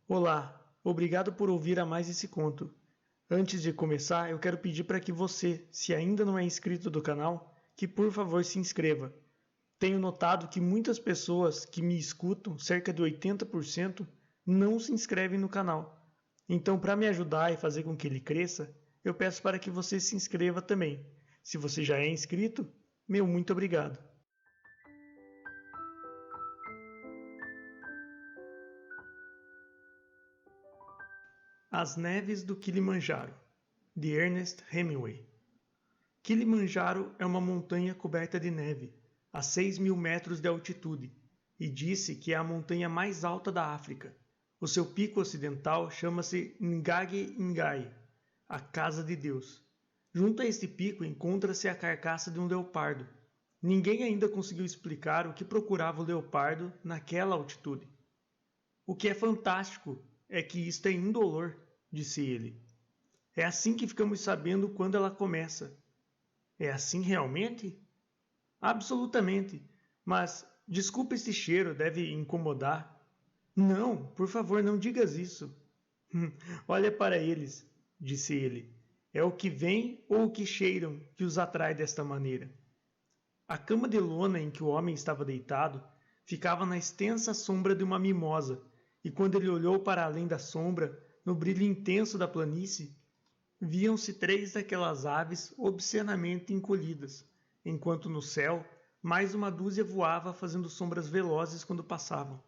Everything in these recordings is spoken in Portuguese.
Olá, obrigado por ouvir a mais esse conto. Antes de começar, eu quero pedir para que você, se ainda não é inscrito do canal, que por favor se inscreva. Tenho notado que muitas pessoas que me escutam, cerca de 80%, não se inscrevem no canal. Então, para me ajudar e fazer com que ele cresça, eu peço para que você se inscreva também. Se você já é inscrito, meu muito obrigado. As Neves do Kilimanjaro, de Ernest Hemingway. Kilimanjaro é uma montanha coberta de neve, a 6.000 metros de altitude, e disse que é a montanha mais alta da África. O seu pico ocidental chama-se Ngage Ngai, a Casa de Deus. Junto a este pico encontra-se a carcaça de um leopardo. Ninguém ainda conseguiu explicar o que procurava o leopardo naquela altitude. O que é fantástico é que isto é indolor, disse ele. É assim que ficamos sabendo quando ela começa. É assim realmente? Absolutamente. Mas, desculpa, este cheiro deve incomodar. Não, por favor, não digas isso. Olha para eles, disse ele. É o que vem ou o que cheiram que os atrai desta maneira. A cama de lona em que o homem estava deitado ficava na extensa sombra de uma mimosa, e quando ele olhou para além da sombra, no brilho intenso da planície, viam-se 3 daquelas aves obscenamente encolhidas, enquanto no céu mais uma dúzia voava fazendo sombras velozes quando passavam.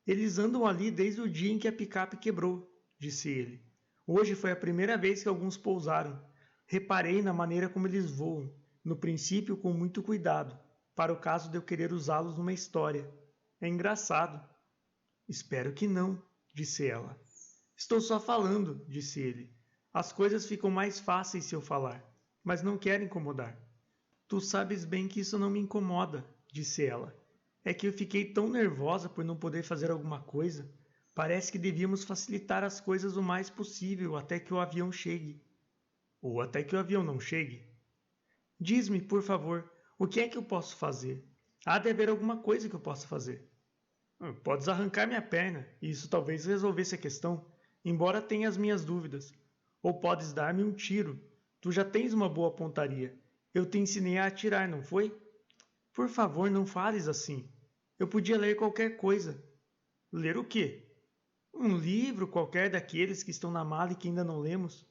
Eles andam ali desde o dia em que a picape quebrou, disse ele. Hoje foi a primeira vez que alguns pousaram. Reparei na maneira como eles voam, no princípio com muito cuidado, para o caso de eu querer usá-los numa história. É engraçado. Espero que não, disse ela. Estou só falando, disse ele. As coisas ficam mais fáceis se eu falar, mas não quero incomodar. Tu sabes bem que isso não me incomoda, disse ela. É que eu fiquei tão nervosa por não poder fazer alguma coisa. Parece que devíamos facilitar as coisas o mais possível até que o avião chegue. Ou até que o avião não chegue. Diz-me, por favor, o que é que eu posso fazer? Há de haver alguma coisa que eu possa fazer. Podes arrancar minha perna, e isso talvez resolvesse a questão, embora tenha as minhas dúvidas. Ou podes dar-me um tiro. Tu já tens uma boa pontaria. Eu te ensinei a atirar, não foi? Por favor, não fales assim. Eu podia ler qualquer coisa. Ler o quê? Um livro qualquer daqueles que estão na mala e que ainda não lemos.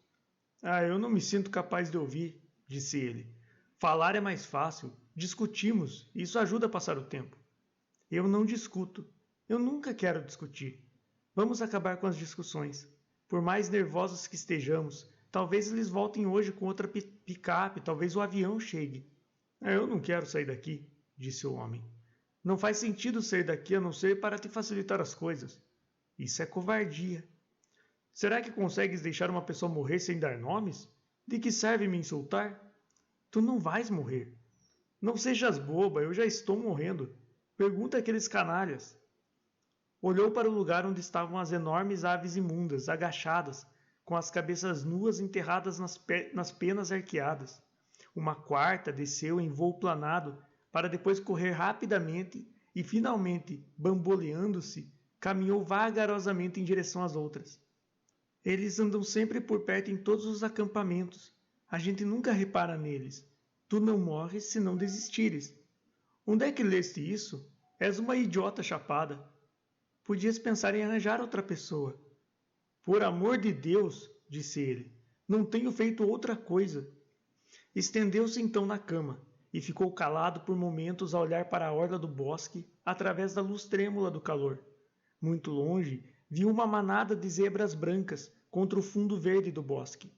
Eu não me sinto capaz de ouvir, disse ele. Falar é mais fácil. Discutimos. Isso ajuda a passar o tempo. Eu não discuto. Eu nunca quero discutir. Vamos acabar com as discussões. Por mais nervosos que estejamos, talvez eles voltem hoje com outra picape, talvez o avião chegue. Eu não quero sair daqui, disse o homem. Não faz sentido sair daqui a não ser para te facilitar as coisas. Isso é covardia. Será que consegues deixar uma pessoa morrer sem dar nomes? De que serve me insultar? Tu não vais morrer. Não sejas boba, eu já estou morrendo. Pergunta àqueles canalhas. Olhou para o lugar onde estavam as enormes aves imundas, agachadas, com as cabeças nuas enterradas nas penas arqueadas. Uma quarta desceu em voo planado, para depois correr rapidamente e, finalmente, bamboleando-se, caminhou vagarosamente em direção às outras. Eles andam sempre por perto em todos os acampamentos. A gente nunca repara neles. Tu não morres se não desistires. Onde é que leste isso? És uma idiota chapada. Podias pensar em arranjar outra pessoa. Por amor de Deus, disse ele, não tenho feito outra coisa. Estendeu-se então na cama e ficou calado por momentos a olhar para a orla do bosque através da luz trêmula do calor. Muito longe, viu uma manada de zebras brancas contra o fundo verde do bosque.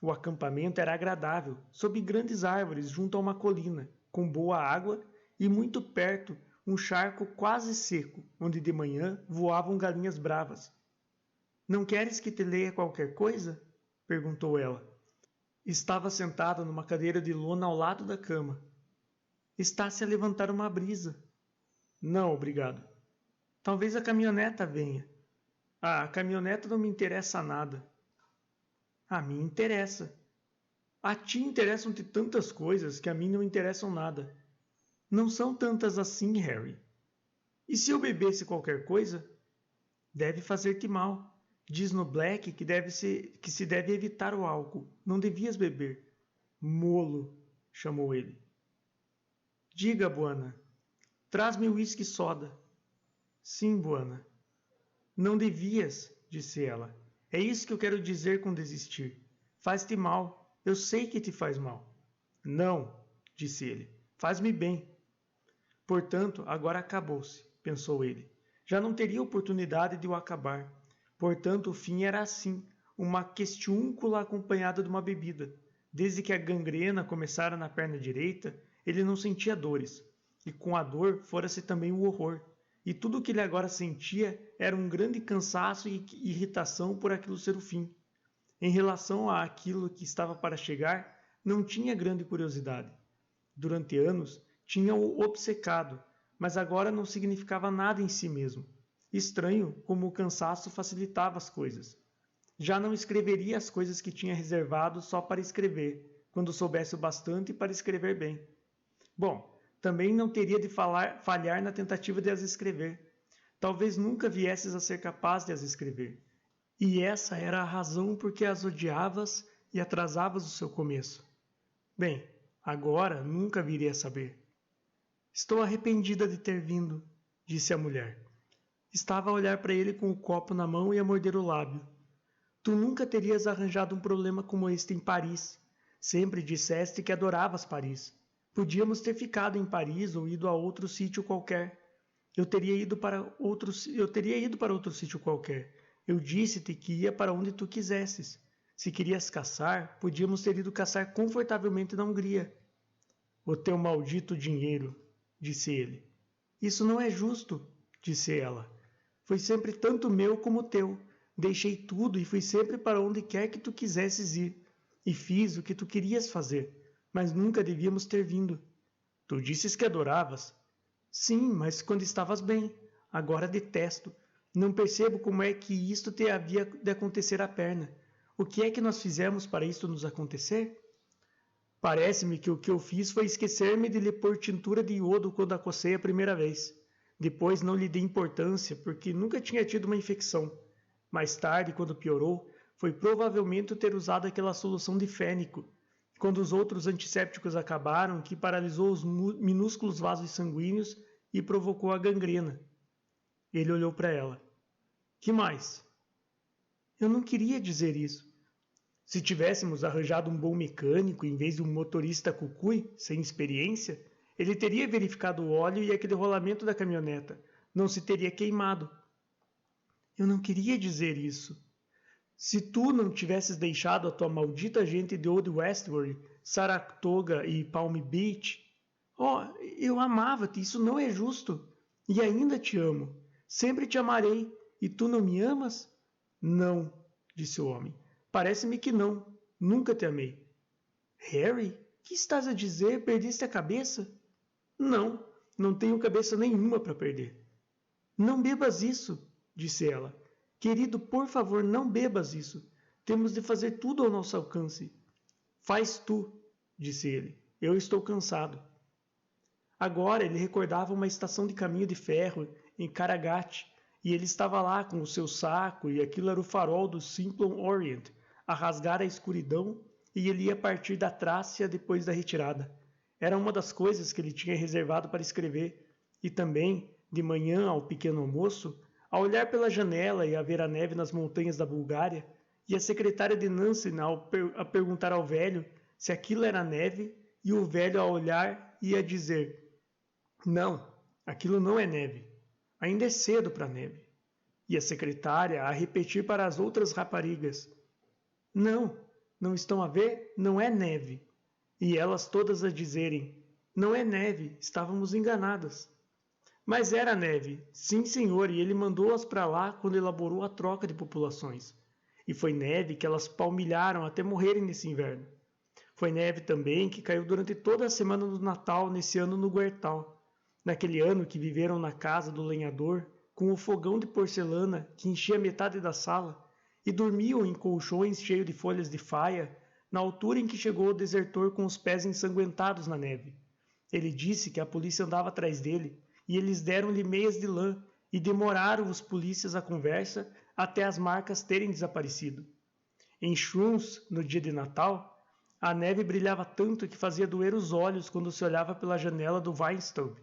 O acampamento era agradável, sob grandes árvores junto a uma colina, com boa água e muito perto um charco quase seco, onde de manhã voavam galinhas bravas. Não queres que te leia qualquer coisa? Perguntou ela. Estava sentada numa cadeira de lona ao lado da cama. Está-se a levantar uma brisa. Não, obrigado. Talvez a caminhoneta venha. A caminhoneta não me interessa nada. A mim interessa. A ti interessam-te tantas coisas que a mim não interessam nada. Não são tantas assim, Harry. E se eu bebesse qualquer coisa? Deve fazer-te mal. Diz no Black que se deve evitar o álcool. Não devias beber. Molo, chamou ele. Diga, Buana. Traz-me uísque soda. Sim, Buana. Não devias, disse ela. É isso que eu quero dizer com desistir. Faz-te mal. Eu sei que te faz mal. Não, disse ele. Faz-me bem. Portanto, agora acabou-se, pensou ele. Já não teria oportunidade de o acabar. Portanto, o fim era assim, uma questiúncula acompanhada de uma bebida. Desde que a gangrena começara na perna direita, ele não sentia dores. E com a dor fora-se também o horror. E tudo o que ele agora sentia era um grande cansaço e irritação por aquilo ser o fim. Em relação àquilo que estava para chegar, não tinha grande curiosidade. Durante anos, tinha-o obcecado, mas agora não significava nada em si mesmo. Estranho como o cansaço facilitava as coisas. Já não escreveria as coisas que tinha reservado só para escrever, quando soubesse o bastante para escrever bem. Bom, também não teria de falhar na tentativa de as escrever. Talvez nunca viesses a ser capaz de as escrever. E essa era a razão por que as odiavas e atrasavas o seu começo. Bem, agora nunca viria a saber. Estou arrependida de ter vindo, disse a mulher. Estava a olhar para ele com o copo na mão e a morder o lábio. Tu nunca terias arranjado um problema como este em Paris. Sempre disseste que adoravas Paris. Podíamos ter ficado em Paris ou ido a outro sítio qualquer. Eu teria ido para outro sítio qualquer. Eu disse-te que ia para onde tu quisesses. Se querias caçar, podíamos ter ido caçar confortavelmente na Hungria. O teu maldito dinheiro, disse ele. Isso não é justo, disse ela. Foi sempre tanto meu como teu. Deixei tudo e fui sempre para onde quer que tu quisesses ir. E fiz o que tu querias fazer, mas nunca devíamos ter vindo. Tu disses que adoravas. Sim, mas quando estavas bem. Agora detesto. Não percebo como é que isto te havia de acontecer à perna. O que é que nós fizemos para isto nos acontecer? Parece-me que o que eu fiz foi esquecer-me de lhe pôr tintura de iodo quando a cocei a primeira vez. Depois não lhe dei importância, porque nunca tinha tido uma infecção. Mais tarde, quando piorou, foi provavelmente ter usado aquela solução de fênico, quando os outros antissépticos acabaram, que paralisou os minúsculos vasos sanguíneos e provocou a gangrena. Ele olhou para ela. Que mais? Eu não queria dizer isso. Se tivéssemos arranjado um bom mecânico em vez de um motorista cucui, sem experiência, ele teria verificado o óleo e aquele rolamento da caminhoneta. Não se teria queimado. Eu não queria dizer isso. Se tu não tivesses deixado a tua maldita gente de Old Westbury, Saratoga e Palm Beach... Oh, eu amava-te, isso não é justo. E ainda te amo. Sempre te amarei. E tu não me amas? Não, disse o homem. Parece-me que não. Nunca te amei. Harry, que estás a dizer? Perdeste a cabeça? Não, não tenho cabeça nenhuma para perder. Não bebas isso, disse ela. Querido, por favor, não bebas isso. Temos de fazer tudo ao nosso alcance. Faz tu, disse ele. Eu estou cansado. Agora ele recordava uma estação de caminho de ferro em Karagate, e ele estava lá com o seu saco, e aquilo era o farol do Simplon Orient, a rasgar a escuridão, e ele ia partir da Trácia depois da retirada. Era uma das coisas que ele tinha reservado para escrever, e também, de manhã ao pequeno almoço, a olhar pela janela e a ver a neve nas montanhas da Bulgária, e a secretária de Nancy a perguntar ao velho se aquilo era neve, e o velho a olhar e a dizer: não, aquilo não é neve. Ainda é cedo para neve. E a secretária a repetir para as outras raparigas: não, não estão a ver? Não é neve. E elas todas a dizerem: não é neve, estávamos enganadas. Mas era neve, sim senhor, e ele mandou-as para lá quando elaborou a troca de populações. E foi neve que elas palmilharam até morrerem nesse inverno. Foi neve também que caiu durante toda a semana do Natal nesse ano no Guertal. Naquele ano que viveram na casa do lenhador, com o fogão de porcelana que enchia metade da sala, e dormiam em colchões cheios de folhas de faia, na altura em que chegou o desertor com os pés ensanguentados na neve. Ele disse que a polícia andava atrás dele, e eles deram-lhe meias de lã, e demoraram os polícias a conversa até as marcas terem desaparecido. Em Shrooms, no dia de Natal, a neve brilhava tanto que fazia doer os olhos quando se olhava pela janela do Weinstub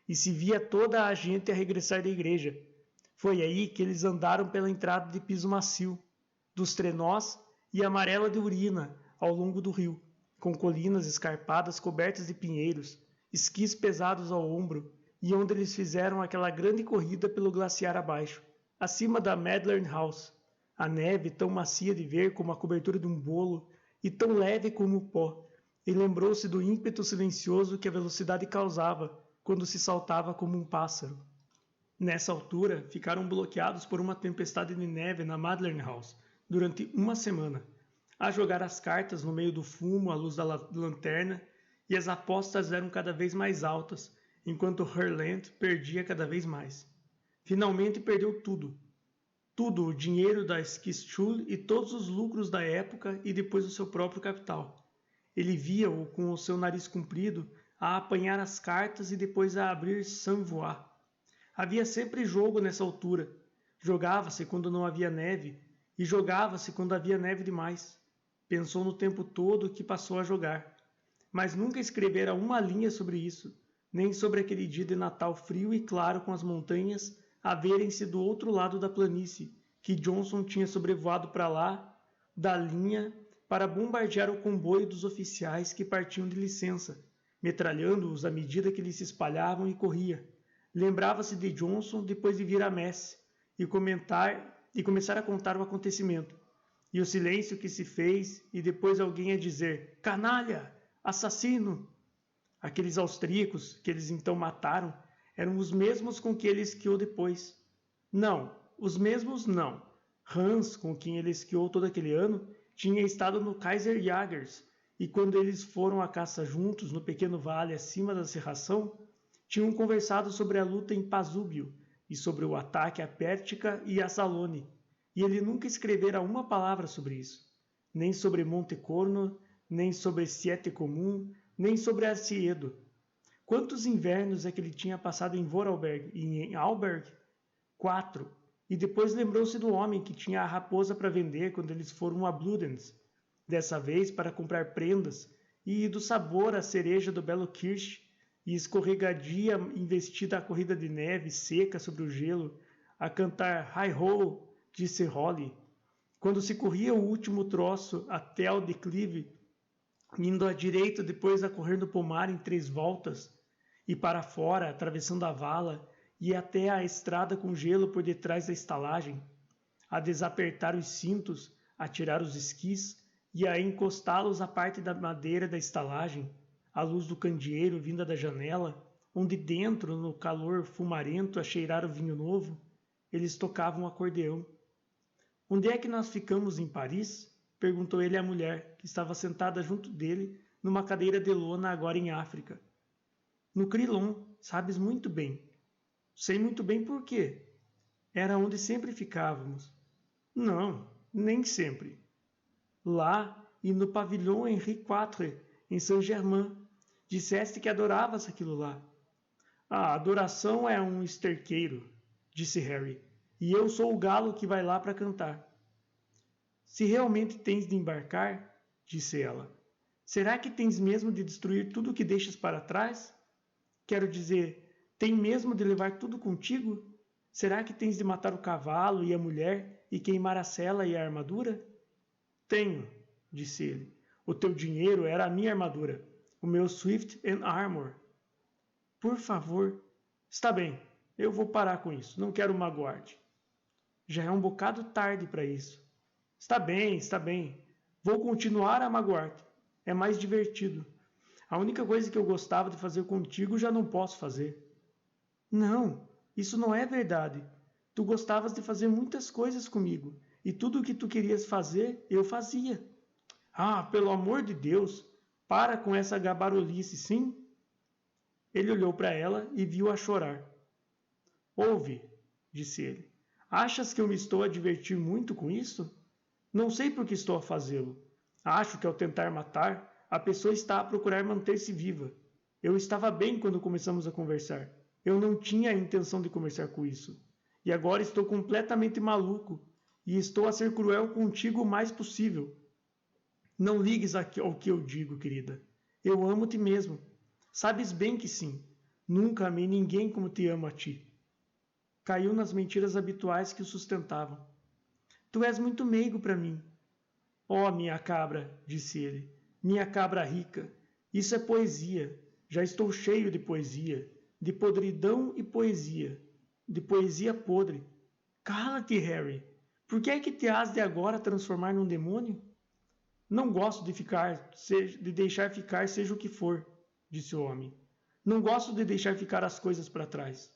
e se via toda a gente a regressar da igreja. Foi aí que eles andaram pela entrada de piso macio, dos trenós e amarela de urina ao longo do rio, com colinas escarpadas cobertas de pinheiros, esquis pesados ao ombro, e onde eles fizeram aquela grande corrida pelo glaciar abaixo, acima da Madeleine House. A neve tão macia de ver como a cobertura de um bolo e tão leve como o pó, e lembrou-se do ímpeto silencioso que a velocidade causava quando se saltava como um pássaro. Nessa altura, ficaram bloqueados por uma tempestade de neve na Madeleine House durante uma semana, a jogar as cartas no meio do fumo à luz da lanterna, e as apostas eram cada vez mais altas, enquanto Herland perdia cada vez mais. Finalmente perdeu tudo. Tudo, o dinheiro da Skischule e todos os lucros da época e depois o seu próprio capital. Ele via-o com o seu nariz comprido a apanhar as cartas e depois a abrir sans voix. Havia sempre jogo nessa altura. Jogava-se quando não havia neve e jogava-se quando havia neve demais. Pensou no tempo todo que passou a jogar, mas nunca escrevera uma linha sobre isso, nem sobre aquele dia de Natal frio e claro com as montanhas a verem-se do outro lado da planície, que Johnson tinha sobrevoado para lá, da linha, para bombardear o comboio dos oficiais que partiam de licença, metralhando-os à medida que eles se espalhavam e corria. Lembrava-se de Johnson depois de vir à messe e começar a contar o acontecimento, e o silêncio que se fez, e depois alguém a dizer, canalha, assassino. Aqueles austríacos que eles então mataram eram os mesmos com que ele esquiou depois. Não, os mesmos não. Hans, com quem ele esquiou todo aquele ano, tinha estado no Kaiser Jagers, e quando eles foram à caça juntos no pequeno vale acima da serração, tinham conversado sobre a luta em Pasúbio e sobre o ataque a Pértica e a Salone, e ele nunca escrevera uma palavra sobre isso, nem sobre Montecorno, nem sobre Siete Comum, nem sobre Arciedo. Quantos invernos é que ele tinha passado em Vorarlberg e em Alberg? 4. E depois lembrou-se do homem que tinha a raposa para vender quando eles foram a Bludenz, dessa vez para comprar prendas, e do sabor à cereja do belo Kirsch, e escorregadia investida a corrida de neve seca sobre o gelo, a cantar Hi-Ho, disse Holly. Quando se corria o último troço até o declive, indo à direita depois a correr no pomar em 3 voltas, e para fora, atravessando a vala, e até a estrada com gelo por detrás da estalagem, a desapertar os cintos, a tirar os esquis e a encostá-los à parte da madeira da estalagem, à luz do candeeiro vinda da janela, onde dentro, no calor fumarento a cheirar o vinho novo, eles tocavam um acordeão. Onde é que nós ficamos em Paris? Perguntou ele à mulher, que estava sentada junto dele, numa cadeira de lona agora em África. No Crillon, sabes muito bem. Sei muito bem por quê. Era onde sempre ficávamos. Não, nem sempre. Lá e no pavilhão Henri IV, em Saint-Germain. Disseste que adoravas aquilo lá. A adoração é um esterqueiro, disse Harry, e eu sou o galo que vai lá para cantar. Se realmente tens de embarcar, disse ela, será que tens mesmo de destruir tudo o que deixas para trás? Quero dizer, tem mesmo de levar tudo contigo? Será que tens de matar o cavalo e a mulher e queimar a sela e a armadura? Tenho, disse ele. O teu dinheiro era a minha armadura, o meu Swift and Armor. Por favor. Está bem, eu vou parar com isso, não quero magoar-te. Já é um bocado tarde para isso. Está bem. Vou continuar a magoar-te. É mais divertido. A única coisa que eu gostava de fazer contigo já não posso fazer. Não, isso não é verdade. Tu gostavas de fazer muitas coisas comigo, e tudo o que tu querias fazer, eu fazia. Ah, pelo amor de Deus, para com essa gabarolice, sim? Ele olhou para ela e viu-a chorar. Ouve, disse ele, achas que eu me estou a divertir muito com isso? Não sei por que estou a fazê-lo. Acho que ao tentar matar, a pessoa está a procurar manter-se viva. Eu estava bem quando começamos a conversar. Eu não tinha a intenção de começar com isso. e agora estou completamente maluco e estou a ser cruel contigo o mais possível. Não ligues ao que eu digo, querida. Eu amo-te mesmo. Sabes bem que sim. Nunca amei ninguém como te amo a ti. Caiu nas mentiras habituais que o sustentavam. Tu és muito meigo para mim. Oh, minha cabra, disse ele, minha cabra rica, isso é poesia. Já estou cheio de podridão e poesia, de poesia podre. Cala-te, Harry. Por que é que te has de agora transformar num demônio? Não gosto de deixar ficar seja o que for, disse o homem. Não gosto de deixar ficar as coisas para trás.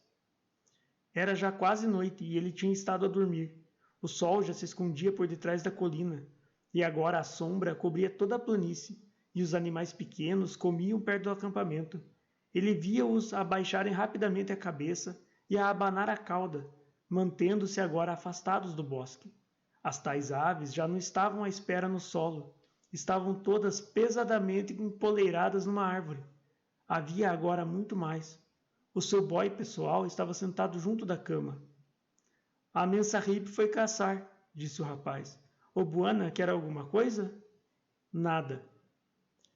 Era já quase noite e ele tinha estado a dormir. O sol já se escondia por detrás da colina, e agora a sombra cobria toda a planície, e os animais pequenos comiam perto do acampamento. Ele via-os abaixarem rapidamente a cabeça e a abanar a cauda, mantendo-se agora afastados do bosque. As tais aves já não estavam à espera no solo, estavam todas pesadamente empoleiradas numa árvore. Havia agora muito mais. O seu boy pessoal estava sentado junto da cama. A Mensahib foi caçar, disse o rapaz. O Buana quer alguma coisa? Nada.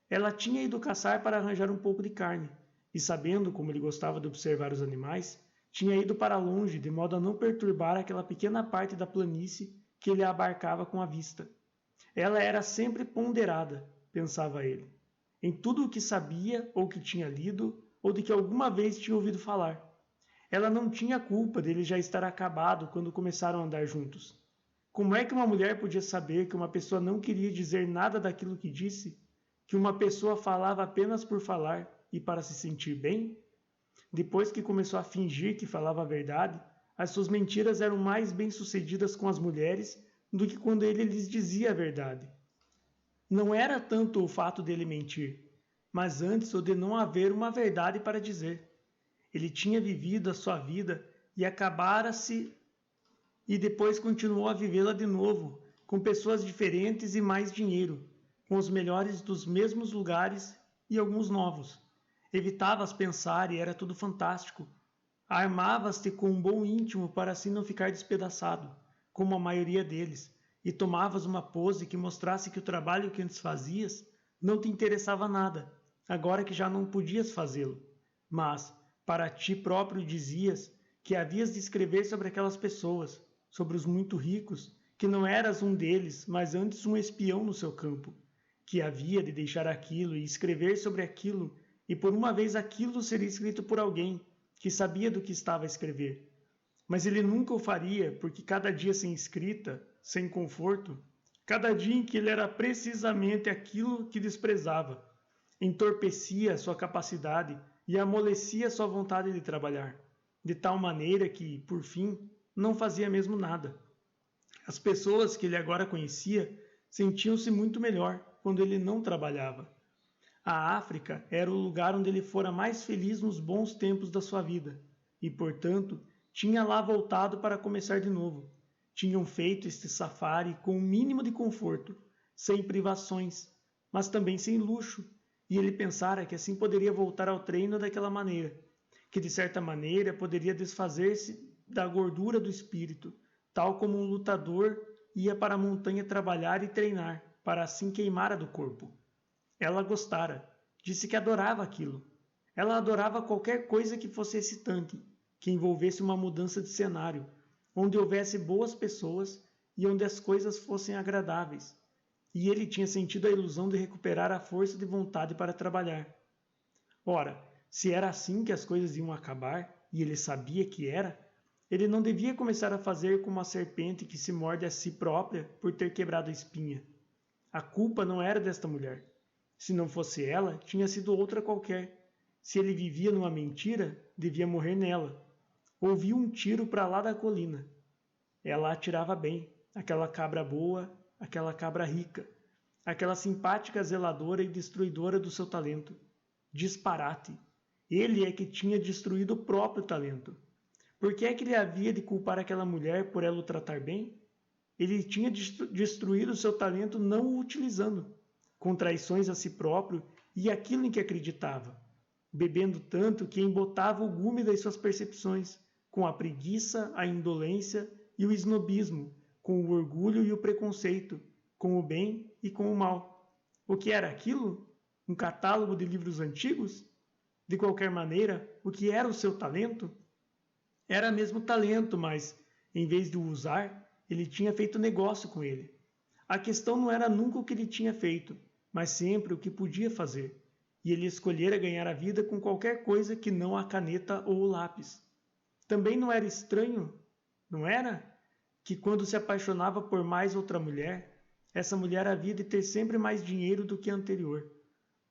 Ela tinha ido caçar para arranjar um pouco de carne, e sabendo como ele gostava de observar os animais, tinha ido para longe de modo a não perturbar aquela pequena parte da planície que ele abarcava com a vista. Ela era sempre ponderada, pensava ele, em tudo o que sabia ou que tinha lido ou de que alguma vez tinha ouvido falar. Ela não tinha culpa dele já estar acabado quando começaram a andar juntos. Como é que uma mulher podia saber que uma pessoa não queria dizer nada daquilo que disse? Que uma pessoa falava apenas por falar e para se sentir bem? Depois que começou a fingir que falava a verdade, as suas mentiras eram mais bem-sucedidas com as mulheres do que quando ele lhes dizia a verdade. Não era tanto o fato dele mentir, mas antes o de não haver uma verdade para dizer. Ele tinha vivido a sua vida e acabara-se e depois continuou a vivê-la de novo, com pessoas diferentes e mais dinheiro, com os melhores dos mesmos lugares e alguns novos. Evitavas pensar e era tudo fantástico. Armavas-te com um bom íntimo para assim não ficar despedaçado, como a maioria deles, e tomavas uma pose que mostrasse que o trabalho que antes fazias não te interessava nada, agora que já não podias fazê-lo. Mas, para ti próprio dizias que havias de escrever sobre aquelas pessoas, sobre os muito ricos, que não eras um deles, mas antes um espião no seu campo, que havia de deixar aquilo e escrever sobre aquilo, e por uma vez aquilo seria escrito por alguém que sabia do que estava a escrever. Mas ele nunca o faria, porque cada dia sem escrita, sem conforto, cada dia em que ele era precisamente aquilo que desprezava, entorpecia sua capacidade e amolecia sua vontade de trabalhar, de tal maneira que, por fim, não fazia mesmo nada. As pessoas que ele agora conhecia sentiam-se muito melhor quando ele não trabalhava. A África era o lugar onde ele fora mais feliz nos bons tempos da sua vida, e, portanto, tinha lá voltado para começar de novo. Tinham feito este safari com o mínimo de conforto, sem privações, mas também sem luxo, e ele pensara que assim poderia voltar ao treino daquela maneira, que de certa maneira poderia desfazer-se da gordura do espírito, tal como um lutador ia para a montanha trabalhar e treinar, para assim queimar a do corpo. Ela gostara, disse que adorava aquilo. Ela adorava qualquer coisa que fosse excitante, que envolvesse uma mudança de cenário, onde houvesse boas pessoas e onde as coisas fossem agradáveis. E ele tinha sentido a ilusão de recuperar a força de vontade para trabalhar. Ora, se era assim que as coisas iam acabar, e ele sabia que era, ele não devia começar a fazer como a serpente que se morde a si própria por ter quebrado a espinha. A culpa não era desta mulher. Se não fosse ela, tinha sido outra qualquer. Se ele vivia numa mentira, devia morrer nela. Ouviu um tiro para lá da colina. Ela atirava bem, aquela cabra boa, aquela cabra rica, aquela simpática zeladora e destruidora do seu talento. Disparate! Ele é que tinha destruído o próprio talento. Por que é que ele havia de culpar aquela mulher por ela o tratar bem? Ele tinha destruído o seu talento não o utilizando, com traições a si próprio e aquilo em que acreditava, bebendo tanto que embotava o gume das suas percepções, com a preguiça, a indolência e o snobismo, com o orgulho e o preconceito, com o bem e com o mal. O que era aquilo? Um catálogo de livros antigos? De qualquer maneira, o que era o seu talento? Era mesmo talento, mas, em vez de o usar, ele tinha feito negócio com ele. A questão não era nunca o que ele tinha feito, mas sempre o que podia fazer. E ele escolhera ganhar a vida com qualquer coisa que não a caneta ou o lápis. Também não era estranho, não era? Que quando se apaixonava por mais outra mulher, essa mulher havia de ter sempre mais dinheiro do que a anterior.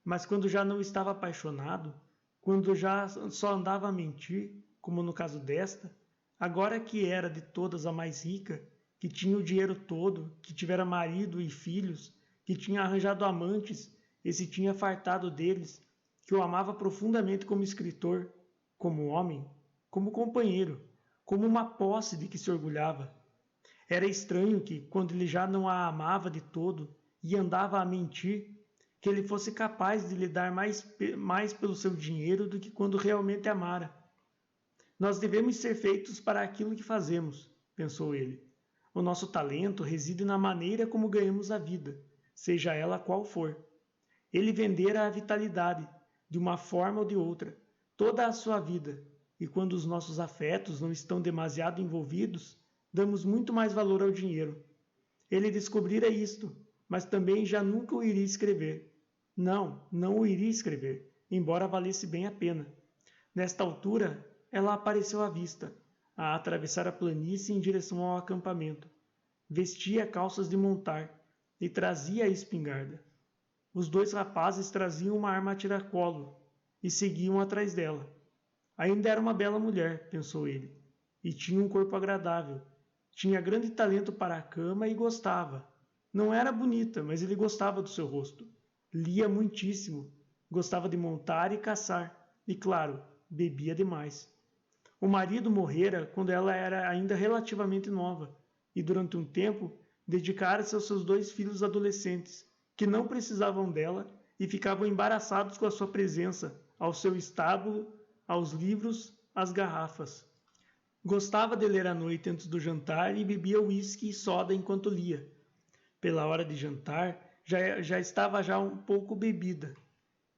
Mas quando já não estava apaixonado, quando já só andava a mentir, como no caso desta, agora que era de todas a mais rica, que tinha o dinheiro todo, que tivera marido e filhos, que tinha arranjado amantes e se tinha fartado deles, que o amava profundamente como escritor, como homem, como companheiro, como uma posse de que se orgulhava. Era estranho que, quando ele já não a amava de todo e andava a mentir, que ele fosse capaz de lhe dar mais pelo seu dinheiro do que quando realmente amara. Nós devemos ser feitos para aquilo que fazemos, pensou ele. O nosso talento reside na maneira como ganhamos a vida, seja ela qual for. Ele vendera a vitalidade, de uma forma ou de outra, toda a sua vida, e quando os nossos afetos não estão demasiado envolvidos, damos muito mais valor ao dinheiro. Ele descobrira isto, mas também já nunca o iria escrever. Não o iria escrever, embora valesse bem a pena. Nesta altura, ela apareceu à vista, a atravessar a planície em direção ao acampamento. Vestia calças de montar e trazia a espingarda. Os dois rapazes traziam uma arma a tiracolo e seguiam atrás dela. Ainda era uma bela mulher, pensou ele, e tinha um corpo agradável. Tinha grande talento para a cama e gostava. Não era bonita, mas ele gostava do seu rosto. Lia muitíssimo, gostava de montar e caçar, e, claro, bebia demais. O marido morrera quando ela era ainda relativamente nova, e durante um tempo dedicara-se aos seus 2 filhos adolescentes, que não precisavam dela e ficavam embaraçados com a sua presença, ao seu estábulo, aos livros, às garrafas. Gostava de ler à noite antes do jantar e bebia uísque e soda enquanto lia. Pela hora de jantar, já estava um pouco bebida,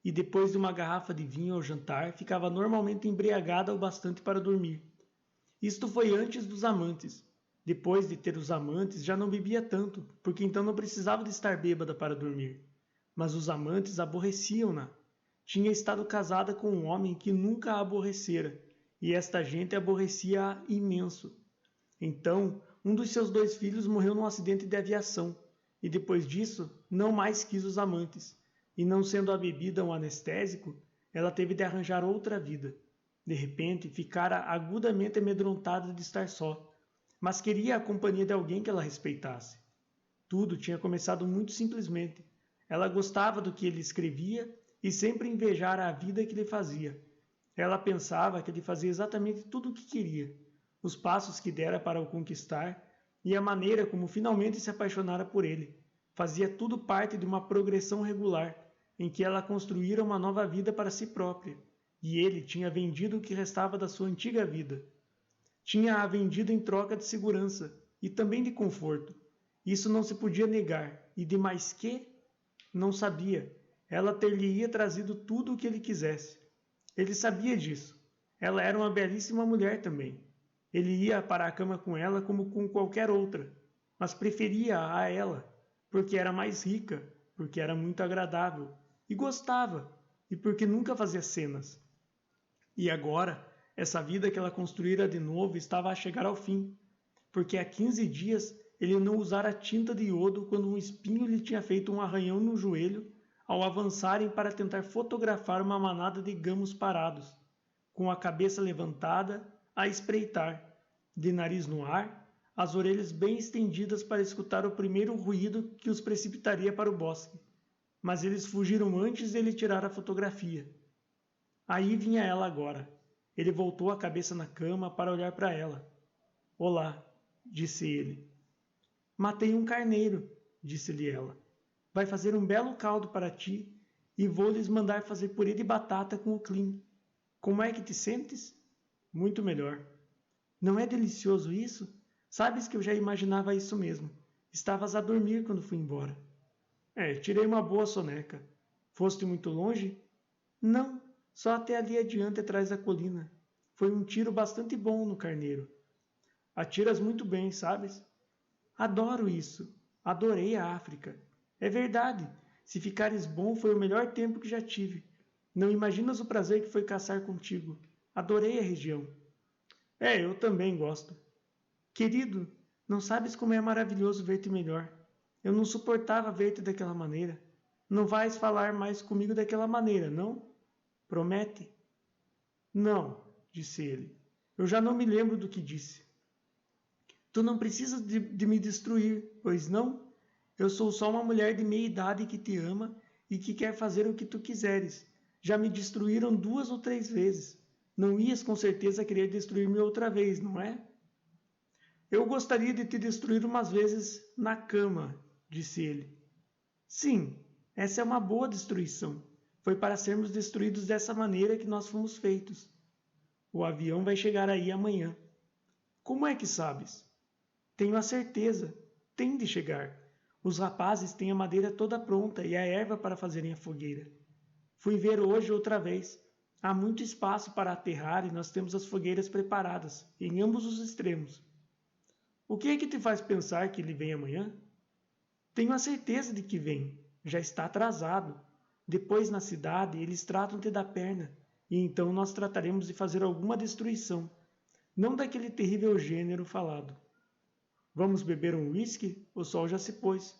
e depois de uma garrafa de vinho ao jantar, ficava normalmente embriagada o bastante para dormir. Isto foi antes dos amantes. Depois de ter os amantes, já não bebia tanto, porque então não precisava de estar bêbada para dormir. Mas os amantes aborreciam-na. Tinha estado casada com um homem que nunca a aborrecera, e esta gente aborrecia-a imenso. Então, um dos seus 2 filhos morreu num acidente de aviação, e depois disso, não mais quis os amantes, e não sendo a bebida um anestésico, ela teve de arranjar outra vida. De repente, ficara agudamente amedrontada de estar só, mas queria a companhia de alguém que ela respeitasse. Tudo tinha começado muito simplesmente. Ela gostava do que ele escrevia e sempre invejara a vida que ele fazia. Ela pensava que ele fazia exatamente tudo o que queria, os passos que dera para o conquistar e a maneira como finalmente se apaixonara por ele. Fazia tudo parte de uma progressão regular, em que ela construíra uma nova vida para si própria, e ele tinha vendido o que restava da sua antiga vida. Tinha-a vendido em troca de segurança e também de conforto. Isso não se podia negar, e de mais que? Não sabia. Ela ter-lhe-ia trazido tudo o que ele quisesse. Ele sabia disso. Ela era uma belíssima mulher também. Ele ia para a cama com ela como com qualquer outra, mas preferia-a a ela, porque era mais rica, porque era muito agradável, e gostava, e porque nunca fazia cenas. E agora, essa vida que ela construíra de novo estava a chegar ao fim, porque há 15 dias ele não usara tinta de iodo quando um espinho lhe tinha feito um arranhão no joelho ao avançarem para tentar fotografar uma manada de gamos parados, com a cabeça levantada, a espreitar, de nariz no ar, as orelhas bem estendidas para escutar o primeiro ruído que os precipitaria para o bosque. Mas eles fugiram antes de ele tirar a fotografia. Aí vinha ela agora. Ele voltou a cabeça na cama para olhar para ela. Olá, disse ele. Matei um carneiro, disse-lhe ela. Vai fazer um belo caldo para ti e vou-lhes mandar fazer purê de batata com o clean. Como é que te sentes? Muito melhor. Não é delicioso isso? Sabes que eu já imaginava isso mesmo. Estavas a dormir quando fui embora. Tirei uma boa soneca. Foste muito longe? Não, só até ali adiante atrás da colina. Foi um tiro bastante bom no carneiro. Atiras muito bem, sabes? Adoro isso. Adorei a África. É verdade. Se ficares bom, foi o melhor tempo que já tive. Não imaginas o prazer que foi caçar contigo. Adorei a região. Eu também gosto. Querido, não sabes como é maravilhoso ver-te melhor. Eu não suportava ver-te daquela maneira. Não vais falar mais comigo daquela maneira, não? Promete? Não, disse ele. Eu já não me lembro do que disse. Tu não precisas de me destruir, pois não? Eu sou só uma mulher de meia idade que te ama e que quer fazer o que tu quiseres. Já me destruíram 2 ou 3 vezes. Não ias com certeza querer destruir-me outra vez, não é? Eu gostaria de te destruir umas vezes na cama, disse ele. Sim, essa é uma boa destruição. Foi para sermos destruídos dessa maneira que nós fomos feitos. O avião vai chegar aí amanhã. Como é que sabes? Tenho a certeza. Tem de chegar. Os rapazes têm a madeira toda pronta e a erva para fazerem a fogueira. Fui ver hoje outra vez. Há muito espaço para aterrar e nós temos as fogueiras preparadas, em ambos os extremos. O que é que te faz pensar que ele vem amanhã? Tenho a certeza de que vem. Já está atrasado. Depois, na cidade, eles tratam-te da perna, e então nós trataremos de fazer alguma destruição, não daquele terrível gênero falado. Vamos beber um uísque? O sol já se pôs.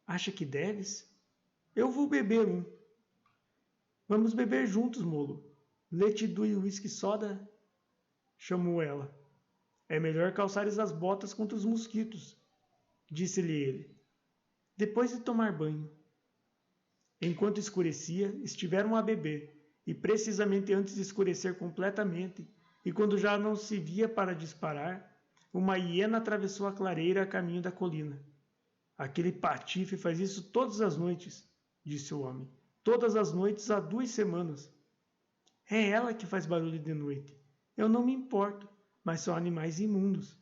Acha que deves? Eu vou beber um. Vamos beber juntos, Molo. Let do whisky soda? Chamou ela. É melhor calçares as botas contra os mosquitos, disse-lhe ele. Depois de tomar banho. Enquanto escurecia, estiveram a beber, e precisamente antes de escurecer completamente, e quando já não se via para disparar, uma hiena atravessou a clareira a caminho da colina. Aquele patife faz isso todas as noites, disse o homem. Todas as noites há 2 semanas. É ela que faz barulho de noite. Eu não me importo, mas são animais imundos.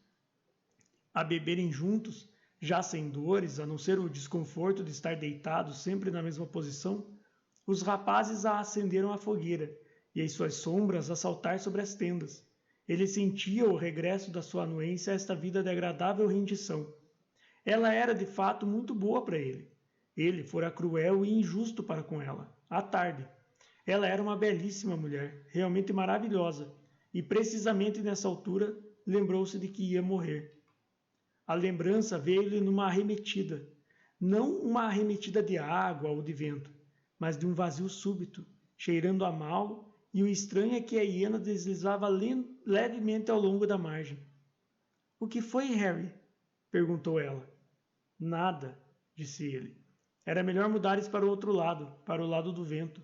A beberem juntos, já sem dores, a não ser o desconforto de estar deitados sempre na mesma posição, os rapazes a acenderam a fogueira e as suas sombras a saltar sobre as tendas. Ele sentia o regresso da sua anuência a esta vida de agradável rendição. Ela era de fato muito boa para ele. Ele fora cruel e injusto para com ela, à tarde. Ela era uma belíssima mulher, realmente maravilhosa, e precisamente nessa altura lembrou-se de que ia morrer. A lembrança veio-lhe numa arremetida, não uma arremetida de água ou de vento, mas de um vazio súbito, cheirando a mal, e o estranho é que a hiena deslizava levemente ao longo da margem. — O que foi, Harry? Perguntou ela. — Nada, disse ele. Era melhor mudares para o outro lado, para o lado do vento.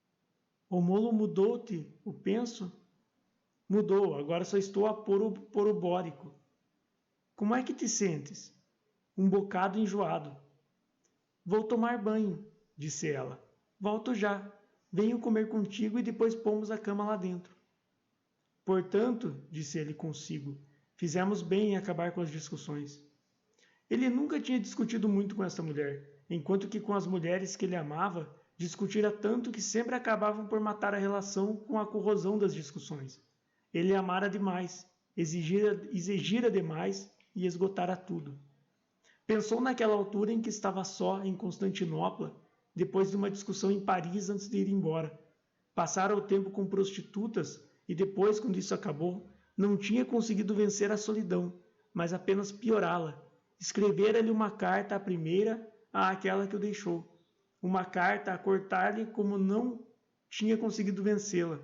— O Molo mudou-te, o penso? — Mudou, agora só estou a pôr o bórico. — Como é que te sentes? — Um bocado enjoado. — Vou tomar banho, disse ela. Volto já. Venho comer contigo e depois pomos a cama lá dentro. Portanto, disse ele consigo, fizemos bem em acabar com as discussões. Ele nunca tinha discutido muito com essa mulher, enquanto que com as mulheres que ele amava, discutira tanto que sempre acabavam por matar a relação com a corrosão das discussões. Ele amara demais, exigira demais e esgotara tudo. Pensou naquela altura em que estava só em Constantinopla, depois de uma discussão em Paris antes de ir embora. Passara o tempo com prostitutas e depois, quando isso acabou, não tinha conseguido vencer a solidão, mas apenas piorá-la. Escrevera-lhe uma carta à primeira, àquela que o deixou. Uma carta a cortar-lhe como não tinha conseguido vencê-la.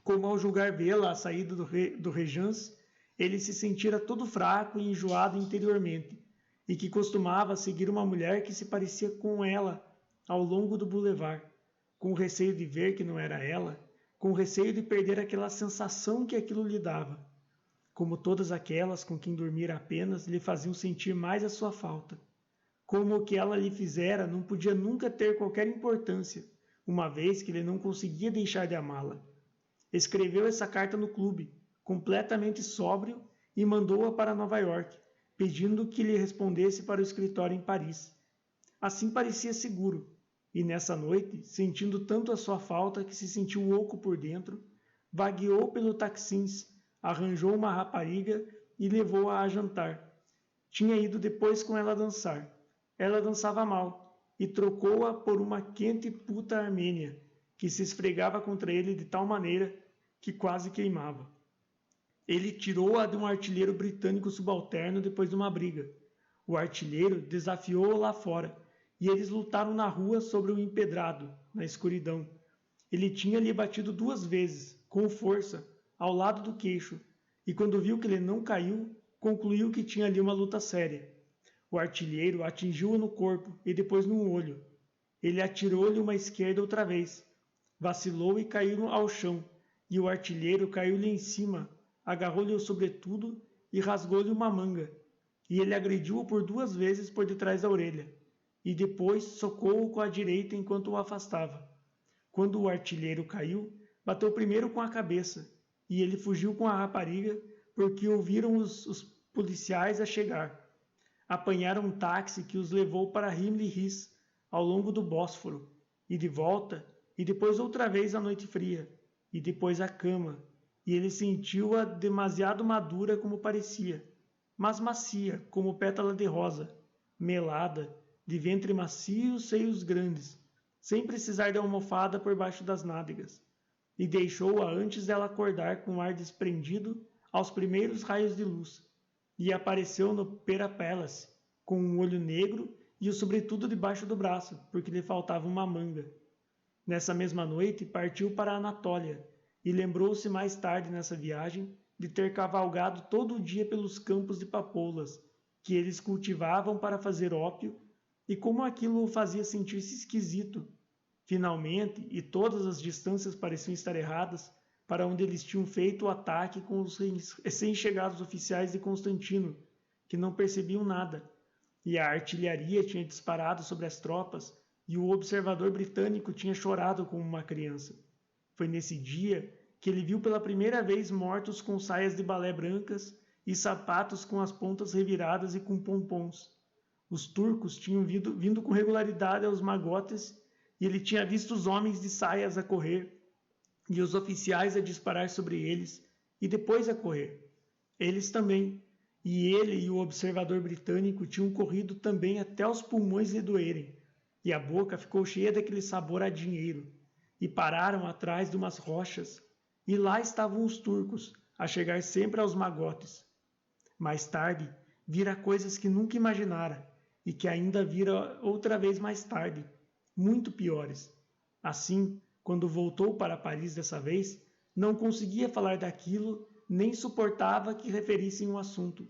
Como ao julgar vê-la à saída do Regence, ele se sentira todo fraco e enjoado interiormente, e que costumava seguir uma mulher que se parecia com ela ao longo do boulevard, com receio de ver que não era ela, com receio de perder aquela sensação que aquilo lhe dava. Como todas aquelas com quem dormira apenas lhe faziam sentir mais a sua falta. Como o que ela lhe fizera não podia nunca ter qualquer importância, uma vez que ele não conseguia deixar de amá-la. Escreveu essa carta no clube, completamente sóbrio, e mandou-a para Nova York, pedindo que lhe respondesse para o escritório em Paris. Assim parecia seguro, e nessa noite, sentindo tanto a sua falta que se sentiu oco por dentro, vagueou pelo Taksim, arranjou uma rapariga e levou-a a jantar. Tinha ido depois com ela dançar. Ela dançava mal, e trocou-a por uma quente puta armênia, que se esfregava contra ele de tal maneira que quase queimava. Ele tirou-a de um artilheiro britânico subalterno depois de uma briga. O artilheiro desafiou-o lá fora, e eles lutaram na rua sobre o empedrado, na escuridão. Ele tinha-lhe batido 2 vezes, com força, ao lado do queixo, e quando viu que ele não caiu, concluiu que tinha ali uma luta séria. O artilheiro atingiu-o no corpo e depois no olho. Ele atirou-lhe uma esquerda outra vez. Vacilou e caiu ao chão, e o artilheiro caiu-lhe em cima, agarrou-lhe o sobretudo e rasgou-lhe uma manga, e ele agrediu-o por 2 vezes por detrás da orelha, e depois socou-o com a direita enquanto o afastava. Quando o artilheiro caiu, bateu primeiro com a cabeça, e ele fugiu com a rapariga, porque ouviram os policiais a chegar. Apanharam um táxi que os levou para Himli-His, ao longo do Bósforo, e de volta, e depois outra vez à noite fria, e depois à cama, e ele sentiu-a demasiado madura como parecia, mas macia como pétala de rosa, melada, de ventre macio e seios grandes, sem precisar de almofada por baixo das nádegas, e deixou-a antes dela acordar com o ar desprendido aos primeiros raios de luz, e apareceu no Pera Palace, com um olho negro e o sobretudo debaixo do braço, porque lhe faltava uma manga. Nessa mesma noite partiu para a Anatólia, e lembrou-se mais tarde nessa viagem de ter cavalgado todo o dia pelos campos de papoulas, que eles cultivavam para fazer ópio, e como aquilo o fazia sentir-se esquisito. Finalmente, e todas as distâncias pareciam estar erradas, para onde eles tinham feito o ataque com os recém-chegados oficiais de Constantino, que não percebiam nada, e a artilharia tinha disparado sobre as tropas, e o observador britânico tinha chorado como uma criança. Foi nesse dia que ele viu pela primeira vez mortos com saias de balé brancas e sapatos com as pontas reviradas e com pompons. Os turcos tinham vindo com regularidade aos magotes, e ele tinha visto os homens de saias a correr, e os oficiais a disparar sobre eles, e depois a correr. Eles também, e ele e o observador britânico tinham corrido também até os pulmões lhe doerem, e a boca ficou cheia daquele sabor a dinheiro, e pararam atrás de umas rochas, e lá estavam os turcos, a chegar sempre aos magotes. Mais tarde, vira coisas que nunca imaginara, e que ainda vira outra vez mais tarde, muito piores. Assim, quando voltou para Paris dessa vez, não conseguia falar daquilo, nem suportava que referissem o assunto.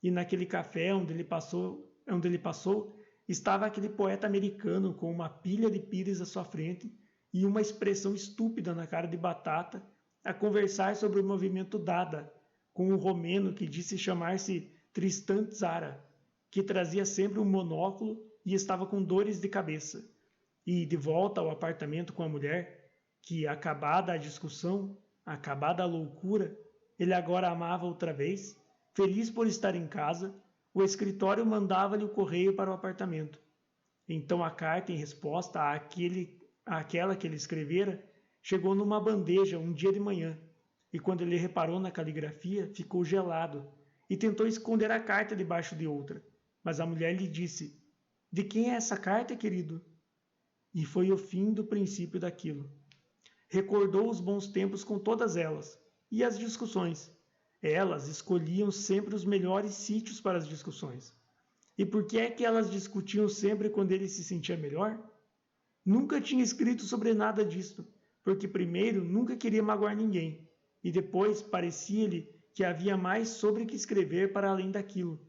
E naquele café onde ele passou, estava aquele poeta americano com uma pilha de pires à sua frente e uma expressão estúpida na cara de batata, a conversar sobre o movimento Dada, com um romeno que disse chamar-se Tristan Tzara, que trazia sempre um monóculo e estava com dores de cabeça. E, de volta ao apartamento com a mulher, que, acabada a discussão, acabada a loucura, ele agora amava outra vez, feliz por estar em casa, o escritório mandava-lhe o correio para o apartamento. Então a carta em resposta àquela que ele escrevera chegou numa bandeja um dia de manhã, e quando ele reparou na caligrafia, ficou gelado, e tentou esconder a carta debaixo de outra. Mas a mulher lhe disse: "De quem é essa carta, querido?" E foi o fim do princípio daquilo. Recordou os bons tempos com todas elas, e as discussões. Elas escolhiam sempre os melhores sítios para as discussões. E por que é que elas discutiam sempre quando ele se sentia melhor? Nunca tinha escrito sobre nada disto, porque primeiro nunca queria magoar ninguém, e depois parecia-lhe que havia mais sobre que escrever para além daquilo.